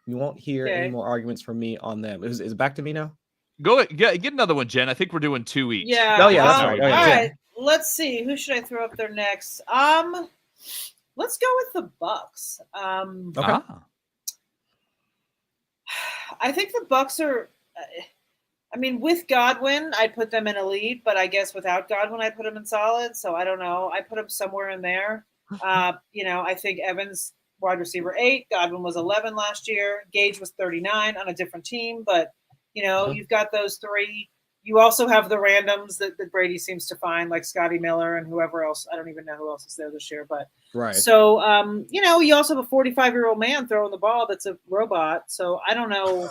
B: You won't hear any more arguments from me on them. Is it back to me now?
A: Go get another one, Jen. I think we're doing 2 each.
C: Yeah.
B: Oh yeah. That's right.
C: All right. Let's see. Who should I throw up there next? Let's go with the Bucks.
B: Okay.
C: I think the Bucks are. I mean, with Godwin, I'd put them in elite, but I guess without Godwin, I'd put them in solid. So I don't know. I put them somewhere in there. I think Evans, wide receiver 8. Godwin was 11 last year. Gage was 39 on a different team, but you've got those 3. You also have the randoms that Brady seems to find, like Scotty Miller and whoever else. I don't even know who else is there this year, but
B: right.
C: So, you also have a 45-year-old man throwing the ball that's a robot. So I don't know,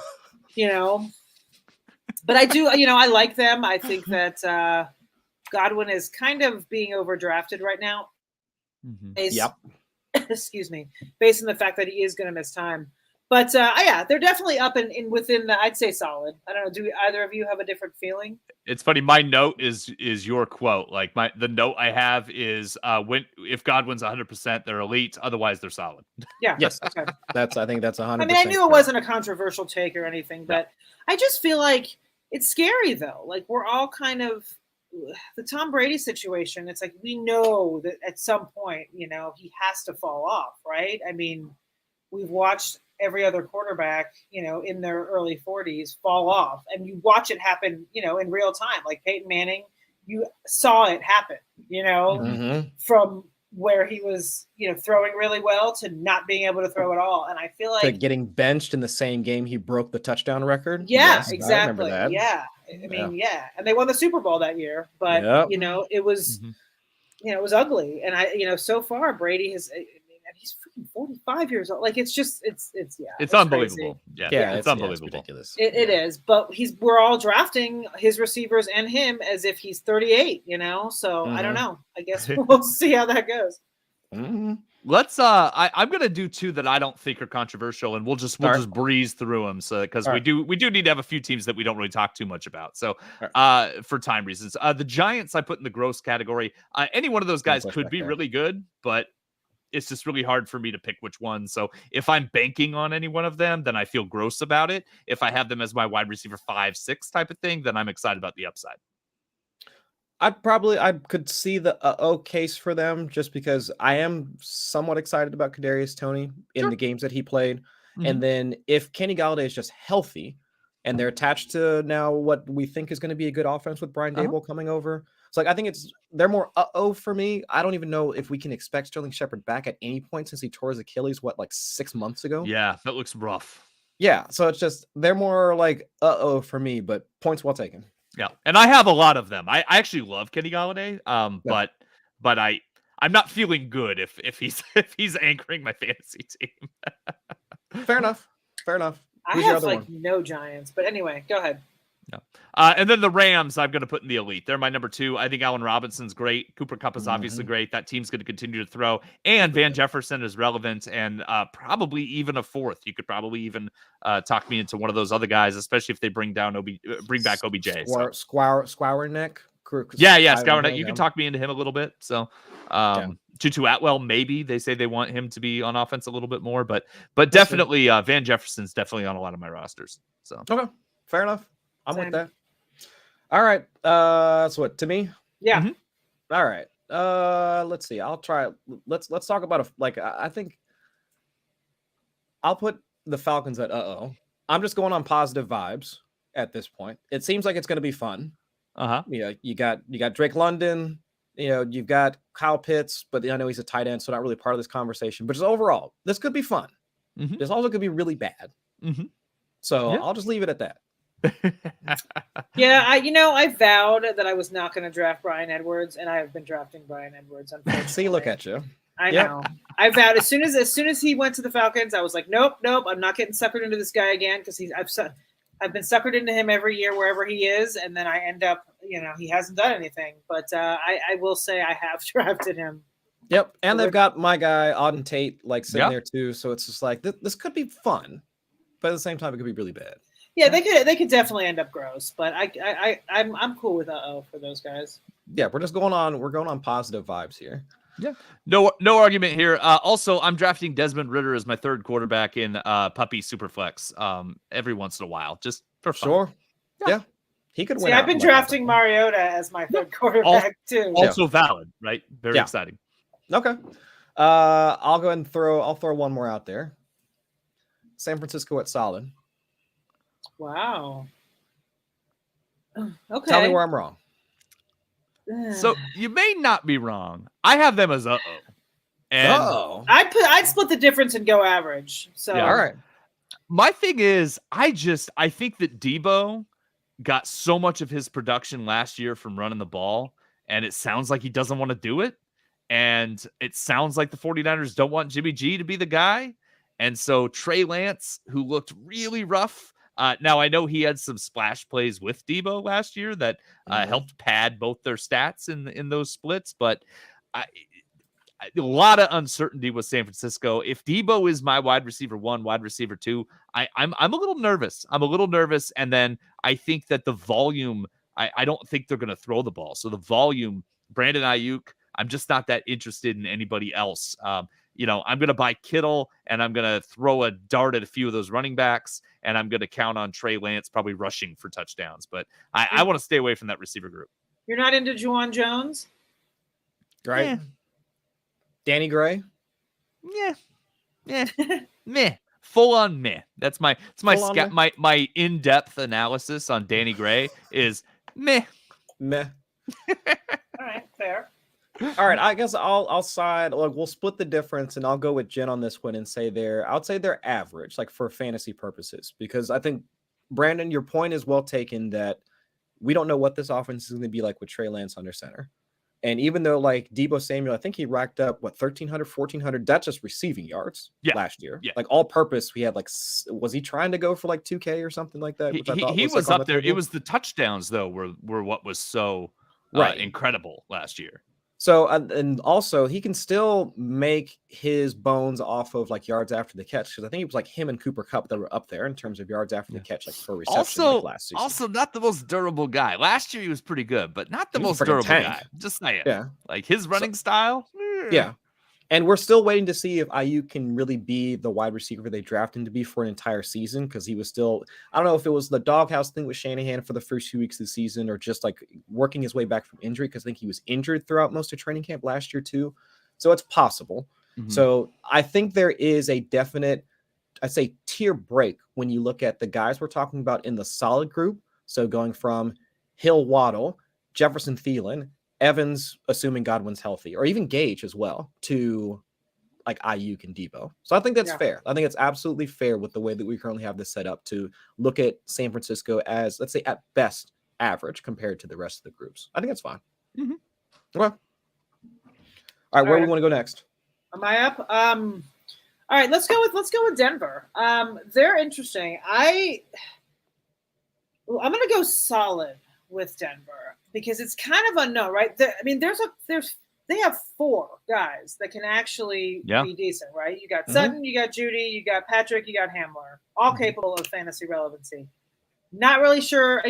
C: but I do, I like them. I think that Godwin is kind of being overdrafted right now.
B: Yep.
C: Excuse me, based on the fact that he is going to miss time. But yeah, they're definitely up in within the, I'd say solid. I don't know. Do either of you have a different feeling?
A: It's funny. My note is your quote. Like the note I have is if Godwin's 100%, they're elite. Otherwise, they're solid.
C: Yeah.
B: Yes.
C: Okay.
B: I think that's 100%.
C: I mean, I knew it wasn't a controversial take or anything, but I just feel like it's scary though. Like we're all kind of the Tom Brady situation. It's like we know that at some point, he has to fall off, right? I mean, we've watched every other quarterback, in their early 40s fall off, and you watch it happen, in real time. Like Peyton Manning, you saw it happen, from where he was, throwing really well to not being able to throw at all. And I feel like
B: getting benched in the same game he broke the touchdown record.
C: Yeah,
B: yes,
C: exactly.
B: I remember that.
C: Yeah. I mean, yeah. And they won the Super Bowl that year, but it was, it was ugly. And so far Brady has, he's freaking 45 years old. Like it's
A: unbelievable.
C: Crazy.
A: Yeah, it's unbelievable.
B: It's ridiculous.
C: It is, but we're all drafting his receivers and him as if he's 38, so I don't know. I guess we'll see how that goes.
A: Let's I'm gonna do 2 that I don't think are controversial, and we'll just breeze through them. So because we do need to have a few teams that we don't really talk too much about. So for time reasons, the Giants I put in the gross category. Any one of those guys could be really good, but it's just really hard for me to pick which one. So if I'm banking on any one of them, then I feel gross about it. If I have them as my wide receiver 5, 6 type of thing, then I'm excited about the upside.
B: I could see the case for them, just because I am somewhat excited about Kadarius Toney in the games that he played. And then if Kenny Golladay is just healthy and they're attached to now what we think is going to be a good offense with Brian Dable coming over. So I think they're more for me. I don't even know if we can expect Sterling Shepard back at any point since he tore his Achilles 6 months ago.
A: Yeah, that looks rough.
B: Yeah, so it's just they're more like for me, but points well taken.
A: Yeah, and I have a lot of them. I actually love Kenny Golladay, but I'm not feeling good if he's if he's anchoring my fantasy team.
B: Fair enough.
C: I
B: Who's your
C: have
B: other
C: like
B: one?
C: no Giants, but anyway, go ahead.
A: No. And then the Rams, I'm going to put in the elite. They're my number 2. I think Allen Robinson's great. Cooper Kupp is obviously great. That team's going to continue to throw. And Van Jefferson is relevant, and probably even a fourth. You could probably even talk me into one of those other guys, especially if they bring back OBJ.
B: Squire neck.
A: Yeah, Scour. You can talk me into him a little bit. So,
B: Yeah.
A: Tutu Atwell, maybe they say they want him to be on offense a little bit more, but definitely Van Jefferson's definitely on a lot of my rosters. So,
B: Okay, fair enough. I'm
C: Same.
B: with that. All right. So what, to me?
C: Yeah.
A: Mhm.
B: All right. Let's see. I'll try. Let's talk about I think I'll put the Falcons at I'm just going on positive vibes at this point. It seems like it's going to be fun. You got Drake London. You've got Kyle Pitts, but I know he's a tight end, so not really part of this conversation. But just overall, this could be fun.
A: Mhm.
B: This also could be really bad. So
A: Yeah.
B: I'll just leave it at that.
C: Yeah, I vowed that I was not going to draft Bryan Edwards, and I have been drafting Bryan Edwards.
B: See, look at you.
C: I
B: Yep.
C: know. I vowed as soon as he went to the Falcons, I was like, nope, I'm not getting suckered into this guy again because I've been suckered into him every year wherever he is, and then I end up, he hasn't done anything. But I will say I have drafted him.
B: Yep, and they've got my guy Auden Tate sitting
A: Yep.
B: there too. So it's just like this could be fun, but at the same time, it could be really bad.
C: Yeah, they could definitely end up gross, but I'm cool with for those guys.
B: Yeah, we're going on positive vibes here.
A: Yeah, no argument here. Also, I'm drafting Desmond Ridder as my third quarterback in Puppy Superflex every once in a while, just for fun.
B: Sure.
A: Yeah.
B: Yeah. He could win.
C: See, I've been drafting Mariota as my third quarterback too.
A: Also valid, right? Very exciting.
B: Okay. I'll go ahead and throw one more out there. San Francisco at solid.
C: Wow. Okay.
B: Tell me where I'm wrong.
A: So you may not be wrong. I have them as and
C: I'd split the difference and go average. So
B: all right.
A: My thing is, I think that Debo got so much of his production last year from running the ball, and it sounds like he doesn't want to do it. And it sounds like the 49ers don't want Jimmy G to be the guy. And so Trey Lance, who looked really rough. Now, I know he had some splash plays with Debo last year that helped pad both their stats in those splits, but a lot of uncertainty with San Francisco. If Debo is my wide receiver 1, wide receiver 2, I'm a little nervous. And then I think that the volume, I don't think they're going to throw the ball. So the volume, Brandon Ayuk, I'm just not that interested in anybody else. I'm going to buy Kittle, and I'm going to throw a dart at a few of those running backs, and I'm going to count on Trey Lance probably rushing for touchdowns. But I want to stay away from that receiver group.
C: You're not into Juwan Jones?
B: Right.
A: Yeah.
B: Danny Gray?
A: Yeah. Meh. Full on meh. That's my my in-depth analysis on Danny Gray is meh.
B: Meh.
C: All right, fair.
B: All right, I guess I'll side. Like, we'll split the difference, and I'll go with Jen on this one and say they're average, like for fantasy purposes, because I think Brandon, your point is well taken that we don't know what this offense is going to be like with Trey Lance under center, and even though like Debo Samuel, I think he racked up 1,300, 1,400. That's just receiving yards last year.
A: Yeah.
B: Like all purpose, we had was he trying to go for like 2K or something like that? Which I thought
A: he was
B: like
A: up there. It was the touchdowns though were what was so incredible last year.
B: So, and also he can still make his bones off of like yards after the catch. Cause I think it was like him and Cooper Kupp that were up there in terms of yards after the catch, like for reception last season.
A: Also not the most durable guy. Last year he was pretty good, but not the most durable guy. Just saying.
B: Yeah.
A: Like his running style.
B: Yeah. And we're still waiting to see if Ayuk can really be the wide receiver they drafted him to be for an entire season. Cause he was still, I don't know if it was the doghouse thing with Shanahan for the first few weeks of the season or just like working his way back from injury. Cause I think he was injured throughout most of training camp last year too. So it's possible. Mm-hmm. So I think there is a definite, I'd say tier break when you look at the guys we're talking about in the solid group. So going from Hill, Waddle, Jefferson, Thielen, Evans, assuming Godwin's healthy, or even Gage as well, to like Ayuk and Debo. So I think that's fair. I think it's absolutely fair with the way that we currently have this set up to look at San Francisco as, let's say, at best, average compared to the rest of the groups. I think that's fine.
A: Mm-hmm.
B: Okay. All right, where do we want to go next?
C: Am I up? All right, let's go with Denver. They're interesting. I'm gonna go solid with Denver because it's kind of unknown, right? They have 4 guys that can actually be decent, right? You got Sutton, you got Judy, you got Patrick, you got Hamler, all capable of fantasy relevancy. Not really sure,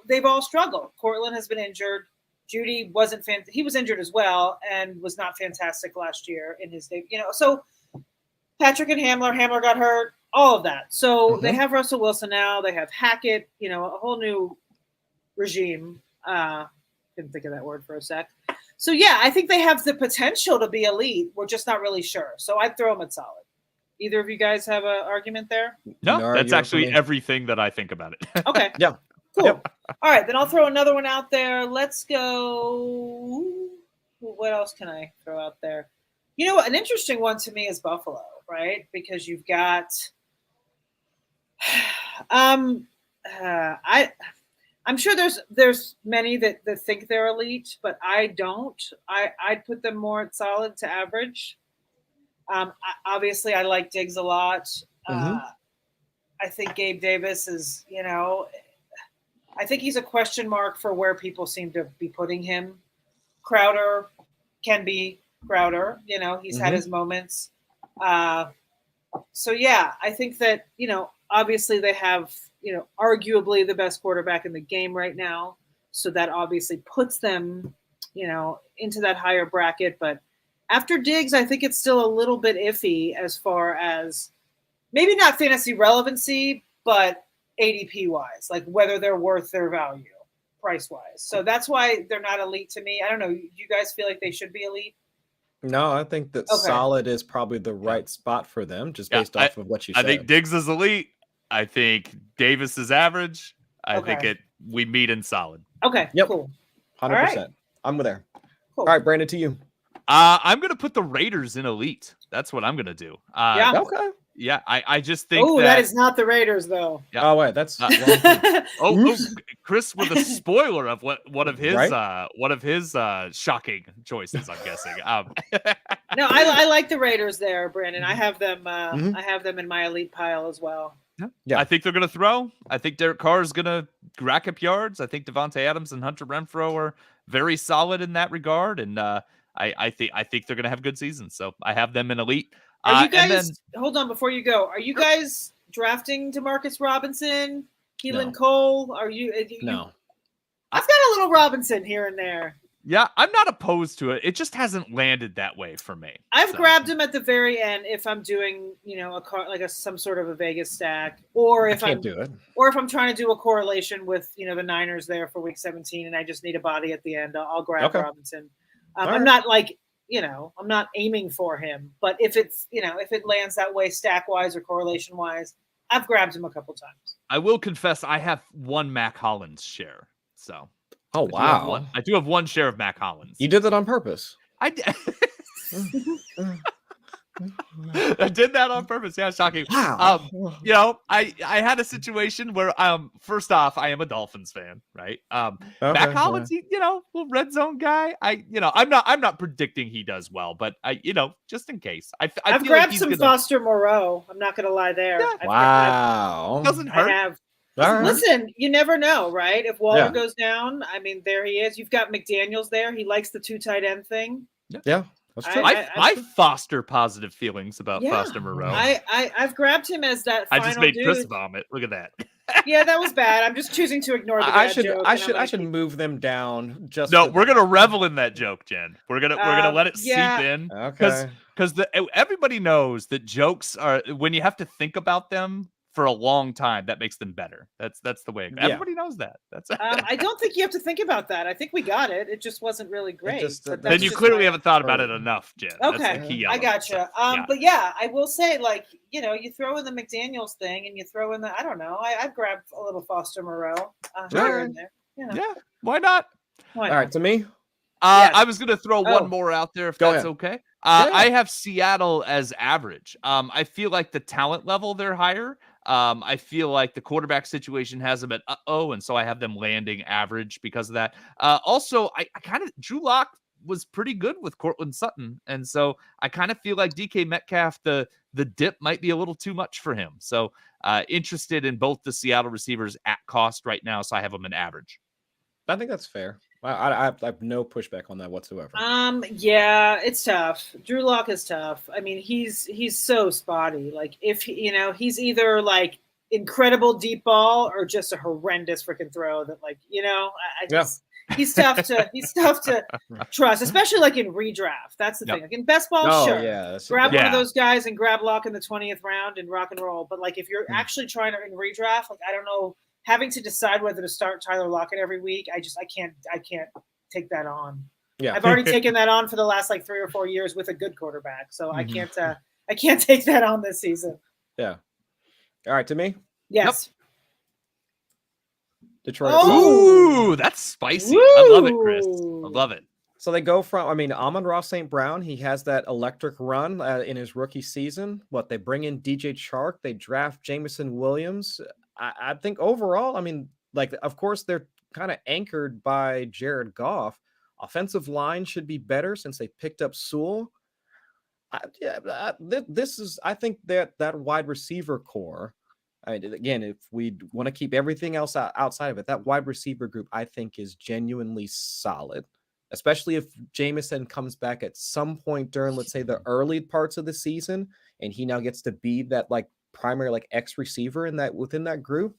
C: they've all struggled. Cortland has been injured. Judy wasn't he was injured as well and was not fantastic last year in his debut. So Patrick and Hamler got hurt, all of that. So they have Russell Wilson now. They have Hackett, a whole new regime. Couldn't think of that word for a sec. So yeah, I think they have the potential to be elite. We're just not really sure. So I'd throw them at solid. Either of you guys have an argument there?
A: No, that's actually everything that I think about it.
C: Okay.
B: Yeah.
C: Cool.
B: Yep.
C: All right, then I'll throw another one out there. Let's go. What else can I throw out there? An interesting one to me is Buffalo, right? Because you've got, I'm sure there's many that think they're elite, but I don't. I'd put them more at solid to average. Obviously, I like Diggs a lot. I think Gabe Davis is, I think he's a question mark for where people seem to be putting him. Crowder can be Crowder. He's had his moments. So, yeah, I think that, obviously they have, arguably the best quarterback in the game right now. So that obviously puts them, into that higher bracket. But after Diggs, I think it's still a little bit iffy as far as maybe not fantasy relevancy, but ADP wise, like whether they're worth their value price wise. So that's why they're not elite to me. I don't know. You guys feel like they should be elite?
B: No, I think that solid is probably the right spot for them, just based off of what you said.
A: I think Diggs is elite. I think Davis is average. I think we meet in solid.
C: Okay.
B: Yep.
C: Cool.
B: 100%.
C: Right.
B: I'm there.
C: Cool.
B: All right, Brandon, to you.
A: I'm going to put the Raiders in elite. That's what I'm going to do.
C: Yeah.
B: Okay.
A: Yeah, I just think
C: that is not the Raiders, though.
A: Yeah.
B: Oh, wait, that's
A: Chris with a spoiler of one of his shocking choices, I'm guessing.
C: No, I like the Raiders there, Brandon. I have them. I have them in my elite pile as well.
B: Yeah.
A: I think they're going to throw. I think Derek Carr is going to rack up yards. I think Devontae Adams and Hunter Renfrow are very solid in that regard, and I think they're going to have good seasons. So I have them in elite.
C: Are you guys? Hold on, before you go, are you guys drafting Demarcus Robinson, Keelan Cole? Are you?
B: No.
C: I've got a little Robinson here and there.
A: Yeah, I'm not opposed to it. It just hasn't landed that way for me.
C: I've grabbed him at the very end if I'm doing, some sort of a Vegas stack, or if I'm trying to do a correlation with, the Niners there for Week 17, and I just need a body at the end. I'll grab Robinson. I'm not I'm not aiming for him, but if it's, if it lands that way stack wise or correlation wise, I've grabbed him a couple times.
A: I will confess I have one Mac Hollins share. So.
B: Oh, wow.
A: I do have one share of Mac Hollins.
B: You did that on purpose.
A: I did. I did that on purpose. Yeah, shocking.
B: Wow.
A: I had a situation where first off, I am a Dolphins fan, right? Mac Hollins, little red zone guy. I'm not predicting he does well, but just in case.
C: I've grabbed some Foster Moreau. I'm not gonna lie there.
A: Yeah.
B: Wow.
A: Doesn't hurt.
C: I have.
B: Right.
C: Listen, you never know, right? If Waller goes down, I mean, there he is. You've got McDaniels there. He likes the 2 tight end thing.
B: Yeah, that's true.
A: I foster positive feelings about Foster Moreau.
C: I've grabbed him as that final
A: I just made
C: dude.
A: Chris vomit. Look at that.
C: Yeah, that was bad. I'm just choosing to ignore the bad joke.
B: I should move them down.
A: We're gonna revel in that joke, Jen. We're gonna let it seep in.
B: Okay.
A: Because everybody knows that jokes are, when you have to think about them for a long time, that makes them better. That's the way. Everybody knows that. That's.
C: I don't think you have to think about that. I think we got it. It just wasn't really great.
A: Then you clearly haven't thought about it enough, Jen.
C: Okay,
A: that's the key element.
C: I gotcha. But yeah, I will say, you throw in the McDaniels thing, and you throw in the, I don't know. I've grabbed a little Foster Moreau here and there.
A: Yeah, why not?
B: All right, to me.
A: I was gonna throw one more out there if that's okay.
B: Yeah.
A: I have Seattle as average. I feel like the talent level they're higher. I feel like the quarterback situation has them at and so I have them landing average because of that. Also, I kind of Drew Lock was pretty good with Cortland Sutton, and so I kind of feel like DK Metcalf, the dip might be a little too much for him. So interested in both the Seattle receivers at cost right now, so I have them in average.
B: I think that's fair. I have no pushback on that whatsoever.
C: Yeah, it's tough. Drew Lock is tough. I mean, he's so spotty. Like if he's either like incredible deep ball or just a horrendous freaking throw that I just he's tough to trust, especially like in redraft. That's the thing. Like in best ball, sure.
B: Yeah,
C: grab one of those guys and grab Lock in the 20th round and rock and roll. But like if you're actually trying to in redraft, like I don't know. Having to decide whether to start Tyler Lockett every week, I can't take that on.
B: Yeah,
C: I've already taken that on for the last like 3 or 4 years with a good quarterback, so I can't take that on this season.
B: Yeah. All right, to me.
C: Yes.
B: Yep. Detroit.
A: Ooh, that's spicy. Woo! I love it, Chris. I love it.
B: So they go from, Amon-Ra St. Brown, he has that electric run in his rookie season. They bring in DJ Chark, they draft Jameson Williams. I think overall, of course, they're kind of anchored by Jared Goff. Offensive line should be better since they picked up Sewell. I think that wide receiver core, again, if we want to keep everything else outside of it, that wide receiver group, I think, is genuinely solid, especially if Jameson comes back at some point during, let's say, the early parts of the season, and he now gets to be that primary X receiver within that group.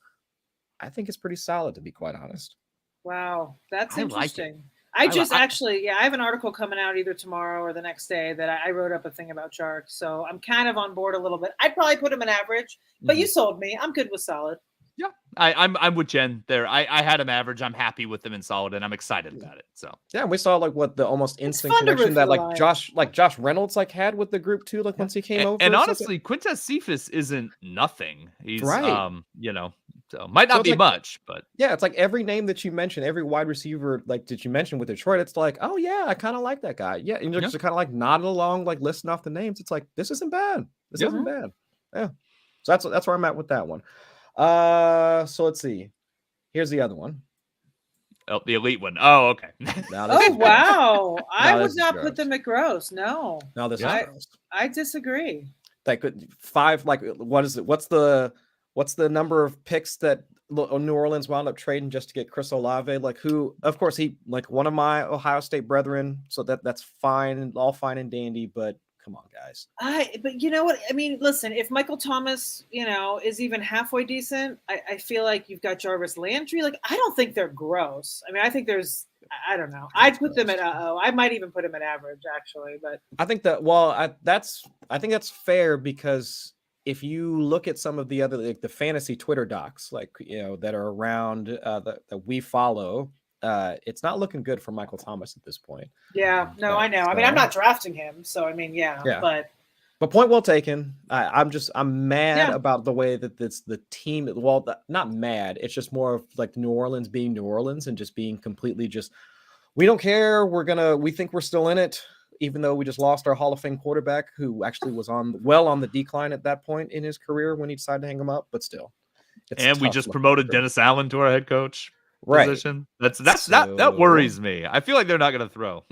B: I think it's pretty solid, to be quite honest.
C: Wow, that's interesting.
A: Like
C: I have an article coming out either tomorrow or the next day that I wrote up a thing about Chark, so I'm kind of on board a little bit. I'd probably put him in average, but you sold me. I'm good with solid.
A: Yeah, I'm with Jen there. I had him average. I'm happy with him in solid, and I'm excited about it. So
B: yeah, we saw the almost instant connection that Josh Reynolds had with the group too. Once he came over,
A: and honestly, Quintez Cephas isn't nothing. He's right. So might not be much, but
B: yeah, it's like every name that you mentioned, every wide receiver that you mentioned with Detroit, it's like, oh yeah, I kind of like that guy. Yeah, and you're just kind of nodding along, listing off the names. It's like, this isn't bad. This isn't bad. Yeah, so that's where I'm at with that one. So let's see. Here's the other one.
A: Oh, the elite one. Oh, okay.
C: Wow. I would not put them at gross. No,
B: this is gross.
C: I disagree.
B: Five. What is it? What's the number of picks that New Orleans wound up trading just to get Chris Olave? Who? Of course, he one of my Ohio State brethren. So that's fine, all fine and dandy, but. Come on, guys.
C: But you know what? Listen, if Michael Thomas, is even halfway decent, I feel like you've got Jarvis Landry. I don't think they're gross. I think I don't know. I'd put them at I might even put them at average, actually. But
B: I think that, I think that's fair because if you look at some of the other, the fantasy Twitter docs, that are around that we follow, it's not looking good for Michael Thomas at this point.
C: Yeah, no, I know. So, I'm not drafting him, so but
B: point well taken. I'm mad about the way that it's the team. Well, not mad. It's just more of New Orleans being New Orleans and just being completely we don't care. We think we're still in it, even though we just lost our Hall of Fame quarterback who actually was on the decline at that point in his career when he decided to hang him up, but still.
A: And we just promoted Dennis Allen to our head coach.
B: Right.
A: Position. That worries me. I feel like they're not going to throw.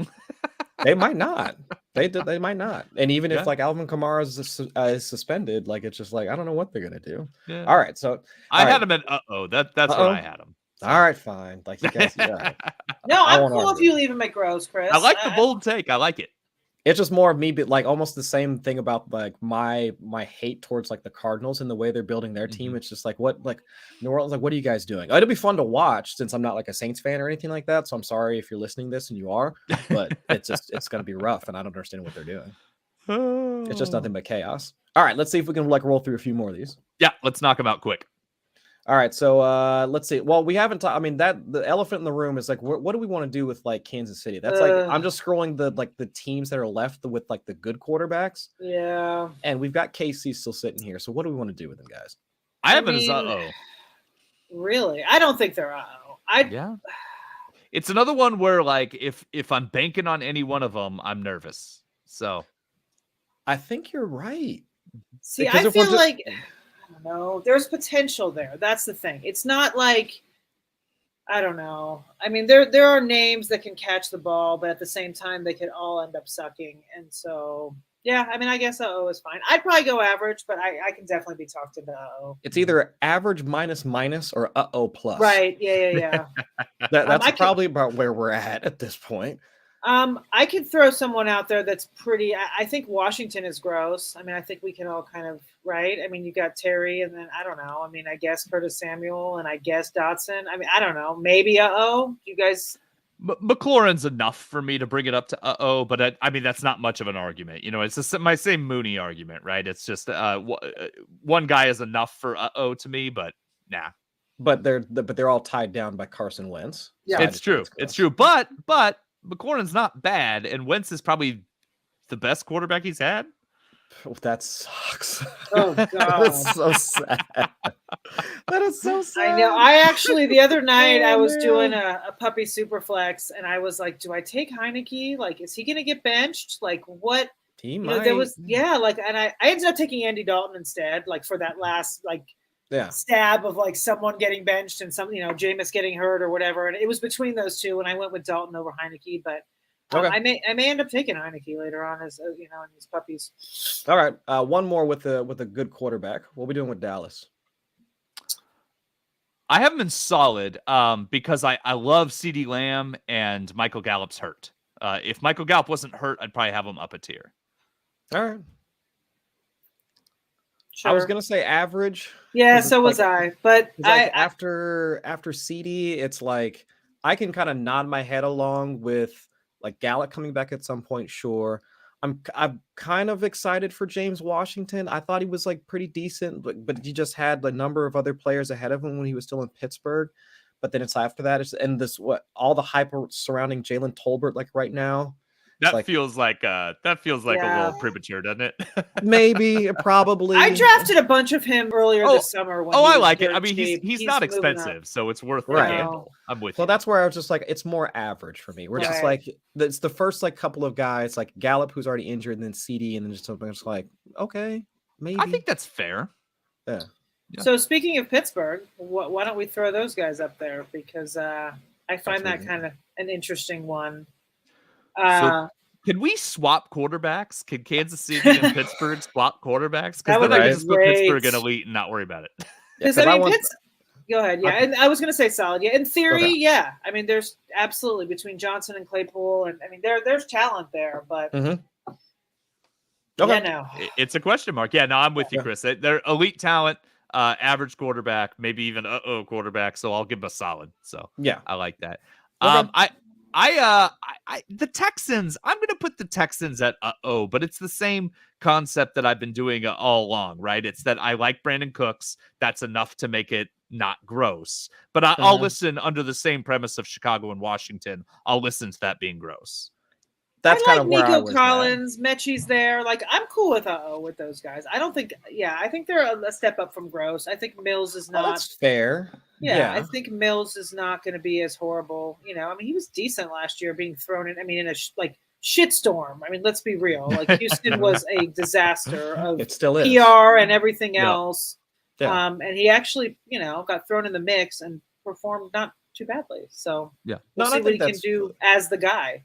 B: They might not. They might not. And even if Alvin Kamara is suspended, it's just I don't know what they're going to do. Yeah. All right. So
A: I had him at That's what I had him.
B: So. All right, fine. You guys. Yeah.
C: No, I'm cool if you leave him at gross, Chris.
A: I like the bold take. I like it.
B: It's just more of me, but almost the same thing about my hate towards the Cardinals and the way they're building their team. It's just what New Orleans, what are you guys doing? It'll be fun to watch since I'm not a Saints fan or anything like that. So I'm sorry if you're listening to this and you are, but it's going to be rough and I don't understand what they're doing. It's just nothing but chaos. All right, let's see if we can roll through a few more of these.
A: Yeah, let's knock them out quick.
B: All right, so let's see. Well, we haven't talked. The elephant in the room is what do we want to do with Kansas City? That's I'm just scrolling the teams that are left with the good quarterbacks.
C: Yeah.
B: And we've got KC still sitting here. So what do we want to do with them, guys?
A: I have it as
C: Really? I don't think they're
A: Yeah. It's another one where if I'm banking on any one of them, I'm nervous. So
B: I think you're right.
C: See, I feel don't know. There's potential there. That's the thing. It's not like, I don't know. I mean, there are names that can catch the ball, but at the same time, they could all end up sucking. And so, yeah, I mean, I guess uh-oh is fine. I'd probably go average, but I can definitely be talked into uh-oh.
B: It's either average minus or uh-oh plus.
C: Right. Yeah.
B: That's probably about where we're at this point.
C: I could throw someone out there that's pretty. I think Washington is gross. I mean, I think we can all kind of, right? I mean, you got Terry, and then I don't know. I mean, I guess Curtis Samuel, and I guess Dotson. I mean, I don't know. Maybe you guys.
A: McLaurin's enough for me to bring it up to uh-oh, but I mean, that's not much of an argument. It's my same Mooney argument, right? It's just one guy is enough for uh-oh to me, but nah.
B: But they're all tied down by Carson Wentz.
C: Yeah,
A: so it's true. It's true. But McLaurin's not bad, and Wentz is probably the best quarterback he's had.
B: Oh, that sucks.
C: Oh God,
B: that's so sad. That is so sad.
C: I know. I actually the other night I was doing a puppy super flex, and I was like, "Do I take Heineke? Like, is he going to get benched? Like, what?"
B: He might.
C: There was and I ended up taking Andy Dalton instead, like for that last stab of like someone getting benched and some Jameis getting hurt or whatever, and it was between those two, and I went with Dalton over Heineke, but I may end up taking Heineke later on as in these puppies.
B: All right, one more with a good quarterback. What are we doing with Dallas?
A: I have him in solid because I love CeeDee Lamb and Michael Gallup's hurt. If Michael Gallup wasn't hurt, I'd probably have him up a tier.
B: All right.
C: Sure.
B: I was gonna say average.
C: Yeah, so was I. But
B: after CeeDee, it's like I can kind of nod my head along with like Gallup coming back at some point. Sure, I'm kind of excited for James Washington. I thought he was like pretty decent, but he just had a number of other players ahead of him when he was still in Pittsburgh. But then it's after that, all the hype surrounding Jalen Tolbert like right now.
A: That feels like a little premature, doesn't it?
B: Maybe, probably.
C: I drafted a bunch of him earlier this summer.
A: I like it. I mean, he's not expensive, so it's worth the gamble. I'm with you.
B: So that's where I was just like, it's more average for me. We're just like, it's the first like couple of guys, like Gallup, who's already injured, and then CeeDee, and then just something just like, okay, maybe.
A: I think that's fair.
B: Yeah.
C: So speaking of Pittsburgh, why don't we throw those guys up there? Because I find that kind of an interesting one.
A: So can we swap quarterbacks? Can Kansas City and Pittsburgh swap quarterbacks? Because then I can just put Pittsburgh in elite and not worry about it.
C: Because go ahead. Yeah, and I was going to say solid. Yeah, in theory, yeah. I mean, there's absolutely between Johnson and Claypool, and I mean, there's talent there, but
A: it's a question mark. Yeah, no, I'm with you, Chris. They're elite talent, average quarterback, maybe even quarterback. So I'll give them a solid. So
B: yeah,
A: I like that. The Texans, I'm going to put the Texans at but it's the same concept that I've been doing all along, right? It's that I like Brandon Cooks. That's enough to make it not gross. But I'll listen under the same premise of Chicago and Washington. I'll listen to that being gross.
B: That's kind of where
C: Nico Collins, Mechie's there. Like, I'm cool with those guys. I don't think, I think they're a step up from gross. I think Mills is not.
B: That's fair.
C: Yeah, I think Mills is not going to be as horrible. I mean, he was decent last year being thrown in. I mean, in a shitstorm. I mean, let's be real. Like, Houston was a disaster of
B: it still is.
C: PR and everything else.
B: Yeah.
C: And he actually, got thrown in the mix and performed not too badly. So we'll see what he can do as the guy,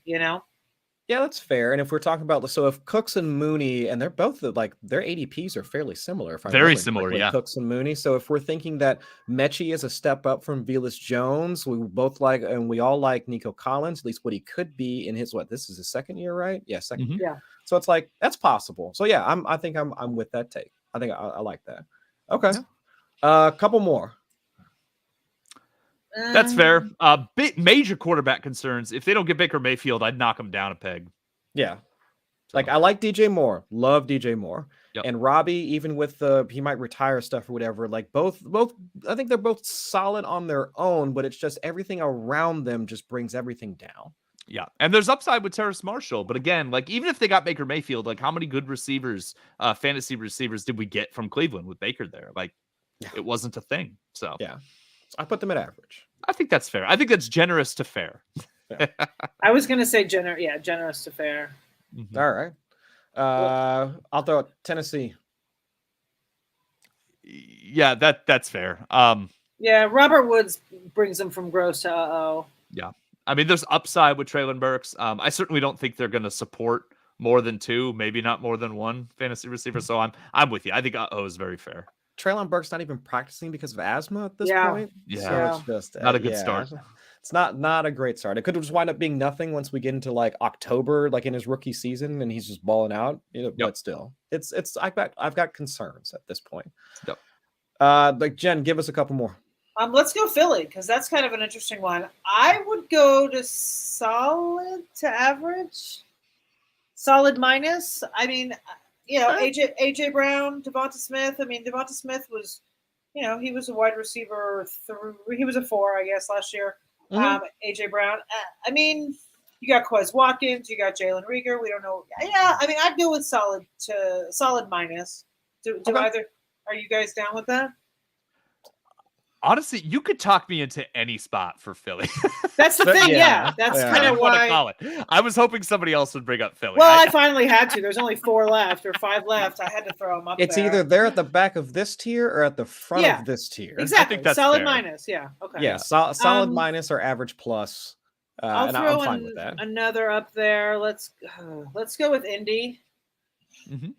B: Yeah, that's fair. And if we're talking about if Cooks and Mooney, and they're both their ADPs are fairly similar.
A: Very similar,
B: Cooks and Mooney. So if we're thinking that Mechie is a step up from Velus Jones, we both like, and we all like Nico Collins, at least what he could be in his this is his second year, right? Yeah, second year.
C: Yeah.
B: So it's like that's possible. So yeah, I think I'm with that take. I think I like that. Okay. A couple more.
A: That's fair. Major quarterback concerns. If they don't get Baker Mayfield, I'd knock them down a peg.
B: Yeah. Like, I like DJ Moore. Love DJ Moore. Yep. And Robbie, even with he might retire stuff or whatever, like both, I think they're both solid on their own, but it's just everything around them just brings everything down.
A: Yeah. And there's upside with Terrace Marshall. But again, like, even if they got Baker Mayfield, like, how many good receivers, fantasy receivers did we get from Cleveland with Baker there? Like, it wasn't a thing. So,
B: yeah. I put them at average.
A: I think that's fair. I think that's generous to fair.
B: Yeah.
C: I was going to say generous to fair.
B: Mm-hmm. All right. I'll throw it Tennessee.
A: Yeah, that's fair.
C: Yeah, Robert Woods brings them from gross to uh-oh.
A: Yeah. I mean, there's upside with Traylon Burks. I certainly don't think they're going to support more than 2, maybe not more than 1 fantasy receiver. So I'm with you. I think uh-oh is very fair.
B: Traylon Burks not even practicing because of asthma at this
C: Yeah.
B: point.
A: Yeah.
B: So it's just
A: Not a good start.
B: It's not a great start. It could just wind up being nothing once we get into like October, like in his rookie season, and he's just balling out. But still, it's I've got concerns at this point.
A: Yep.
B: Like Jen, give us a couple more.
C: Let's go Philly, because that's kind of an interesting one. I would go to solid to average, solid minus. I mean, AJ Brown, Devonta Smith. I mean, Devonta Smith was, he was a wide receiver. He was a 4, I guess, last year.
B: Mm-hmm.
C: AJ Brown. I mean, you got Quez Watkins, you got Jalen Reagor. We don't know. Yeah, I mean, I'd go with solid minus. Are you guys down with that?
A: Honestly, you could talk me into any spot for Philly.
C: That's the thing, yeah. That's kind of why.
A: Call it. I was hoping somebody else would bring up Philly.
C: Well, I finally had to. There's only 4 left or 5 left. I had to throw them up.
B: It's either they're at the back of this tier or at the front of this tier.
C: Exactly.
A: I think that's
C: solid
A: fair.
C: Minus. Yeah. Okay.
B: Yeah. Solid minus or average plus.
C: I'll
B: and
C: throw
B: I'm fine with that.
C: Another up there. Let's go with Indy.
A: Mm-hmm.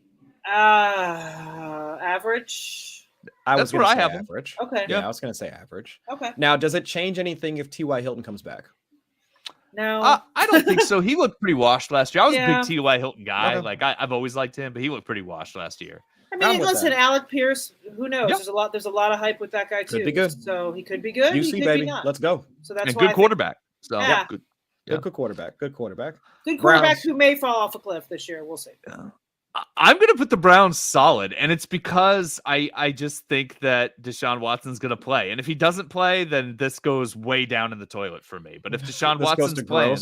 C: Average.
B: That's where I have average.
C: Okay.
B: Yeah, I was going to say average.
C: Okay.
B: Now, does it change anything if T.Y. Hilton comes back?
C: No.
A: I don't think so. He looked pretty washed last year. I was a big T.Y. Hilton guy.
B: Okay.
A: Like I've always liked him, but he looked pretty washed last year.
C: I mean, listen, Alec Pierce. Who knows?
A: Yep.
C: There's a lot of hype with that guy too.
B: Could be good.
C: So he could be good.
B: UC
C: he could
B: baby,
C: be not.
B: let's go.
C: So that's
A: and
C: why
A: good quarterback. So
C: Yeah.
A: good.
B: Good quarterback. Good quarterback.
C: Good quarterback
B: Browns.
C: who may fall off a cliff this year. We'll see.
A: I'm going to put the Browns solid, and it's because I just think that Deshaun Watson's going to play. And if he doesn't play, then this goes way down in the toilet for me. But if Deshaun Watson's playing,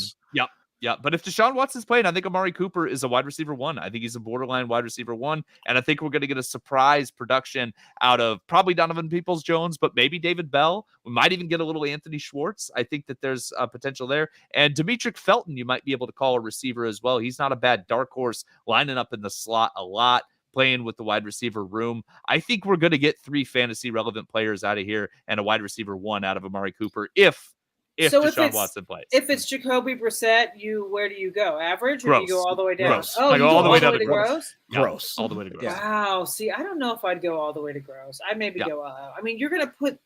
A: yeah. But if Deshaun Watson's playing, I think Amari Cooper is a wide receiver 1. I think he's a borderline wide receiver 1. And I think we're going to get a surprise production out of probably Donovan Peoples-Jones, but maybe David Bell. We might even get a little Anthony Schwartz. I think that there's a potential there. And Demetric Felton, you might be able to call a receiver as well. He's not a bad dark horse, lining up in the slot a lot, playing with the wide receiver room. I think we're going to get 3 fantasy relevant players out of here and a wide receiver 1 out of Amari Cooper if Deshaun Watson plays.
C: If it's Jacoby Brissett, where do you go? Average, or do you go all the way down?
A: Gross.
C: Oh,
A: I go all the way down to
C: gross.
B: Gross.
A: All the way to gross.
B: Yeah.
C: Wow. See, I don't know if I'd go all the way to gross. I maybe go. I mean, you're gonna put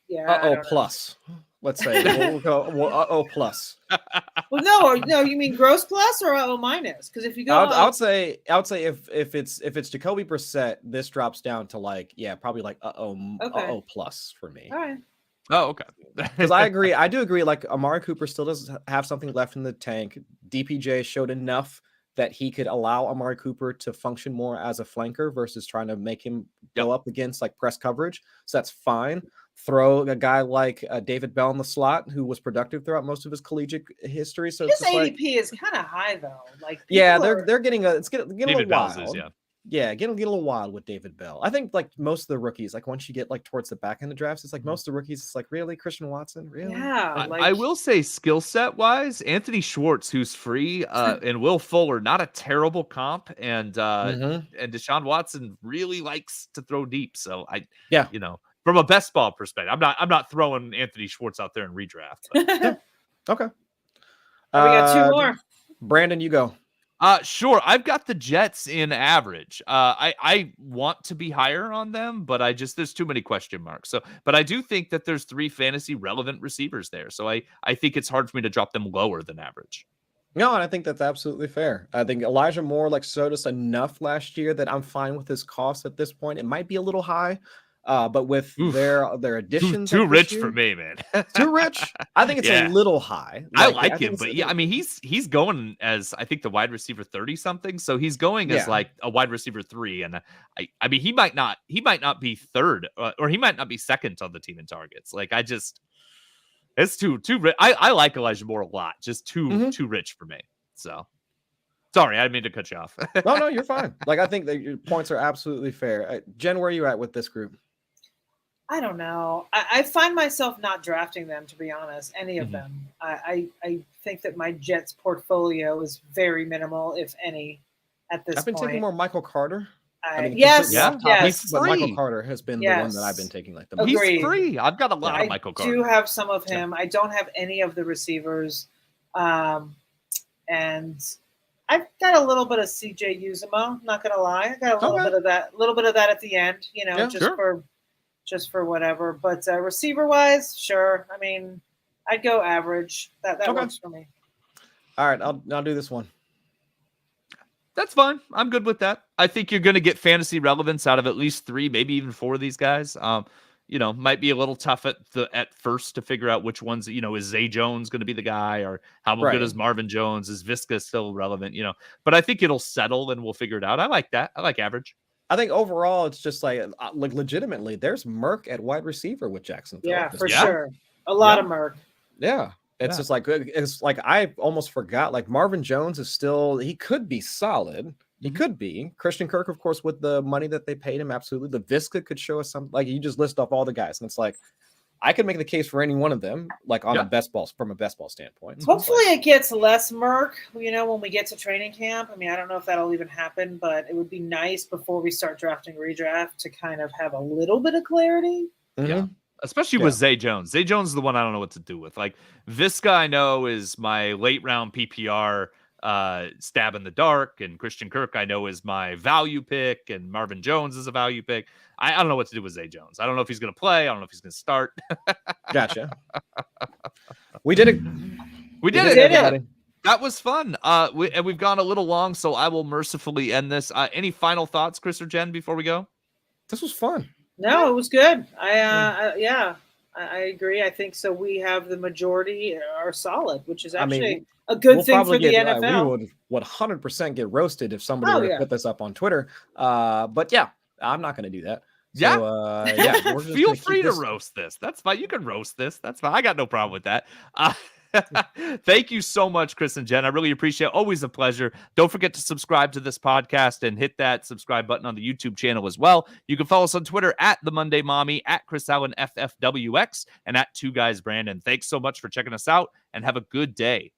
B: plus. Let's say we'll go plus.
C: Well, no. You mean gross plus or minus? Because if you go,
B: I would say if it's Jacoby Brissett, this drops down to probably plus for me.
C: All right.
A: Oh, okay.
B: Because I agree. I do agree. Like Amari Cooper still does have something left in the tank. DPJ showed enough that he could allow Amari Cooper to function more as a flanker versus trying to make him go up against press coverage. So that's fine. Throw a guy like David Bell in the slot, who was productive throughout most of his collegiate history. So
C: his ADP is kind of high though.
B: They're getting it's getting a little wild. Getting a little wild with David Bell. I think most of the rookies, once you get towards the back end of drafts, it's most of the rookies, it's really Christian Watson, really?
C: Yeah.
A: I will say skill set wise, Anthony Schwartz, who's free, and Will Fuller, not a terrible comp, and Deshaun Watson really likes to throw deep. So from a best ball perspective, I'm not throwing Anthony Schwartz out there in redraft.
B: Okay.
C: We got 2 more.
B: Brandon, you go.
A: Sure. I've got the Jets in average. I want to be higher on them, but there's too many question marks. But I do think that there's 3 fantasy relevant receivers there. So I think it's hard for me to drop them lower than average.
B: No, and I think that's absolutely fair. I think Elijah Moore showed us enough last year that I'm fine with his cost at this point. It might be a little high. But with their additions,
A: too rich for me, man.
B: Too rich. I think it's a little high.
A: I like him, but I mean, he's going as I think the wide receiver 30 something. So he's going as a wide receiver 3, and I mean he might not be third, or he might not be second on the team in targets. It's too rich. I like Elijah Moore a lot, just too rich for me. So. Sorry, I didn't mean to cut you off.
B: No, you're fine. I think that your points are absolutely fair. Jen, where are you at with this group?
C: I don't know. I find myself not drafting them, to be honest, any of them. I think that my Jets portfolio is very minimal, if any, at this point.
B: I've been taking more Michael Carter.
C: Yes,
A: Yeah,
C: yes.
B: But Michael
A: free.
B: Carter has been the one that I've been taking like the most.
C: Agreed.
A: He's free. I've got a lot of Michael
C: I
A: Carter.
C: do have some of him. I don't have any of the receivers. And I've got a little bit of CJ Uzomah, not gonna lie. I got a little bit of that at the end, just for whatever. But receiver wise, sure. I mean, I'd go average. That works for me.
B: All right, I'll do this one.
A: That's fine. I'm good with that. I think you're going to get fantasy relevance out of at least 3, maybe even 4 of these guys. Might be a little tough at first to figure out which ones, is Zay Jones going to be the guy, or how good is Marvin Jones? Is Visca still relevant? But I think it'll settle and we'll figure it out. I like that. I like average.
B: I think overall it's just like legitimately there's Merck at wide receiver with Jacksonville.
C: Yeah, for sure. A lot of Merck.
B: Yeah. It's just like I almost forgot, like Marvin Jones is still, he could be solid. He could be. Christian Kirk, of course, with the money that they paid him, absolutely. The Visca could show us something. Like, you just list off all the guys, and it's like I could make the case for any one of them, like on a best ball, from a best ball standpoint.
C: Hopefully it gets less Merck, when we get to training camp. I mean, I don't know if that'll even happen, but it would be nice before we start drafting redraft to kind of have a little bit of clarity.
A: Yeah. Especially with Zay Jones. Zay Jones is the one I don't know what to do with. Like, Visca, I know, is my late round PPR stab in the dark, and Christian Kirk, I know, is my value pick, and Marvin Jones is a value pick. I don't know what to do with Zay Jones. I don't know if he's going to play. I don't know if he's going to start.
B: Gotcha. We did it.
A: We did it. That was fun. We've gone a little long, so I will mercifully end this. Any final thoughts, Chris or Jen, before we go?
B: This was fun.
C: No, it was good. I agree. I think so. We have the majority are solid, which is actually a good thing for the NFL.
B: We would 100% get roasted if somebody were to put this up on Twitter. But yeah, I'm not going to do that. So,
A: we're feel free to roast this. That's fine. You can roast this. That's fine. I got no problem with that. Thank you so much, Chris and Jen. I really appreciate it. Always a pleasure. Don't forget to subscribe to this podcast and hit that subscribe button on the YouTube channel as well. You can follow us on Twitter at The Monday Mommy, at Chris Allen FFWX, and at 2 Guys Brandon. Thanks so much for checking us out, and have a good day.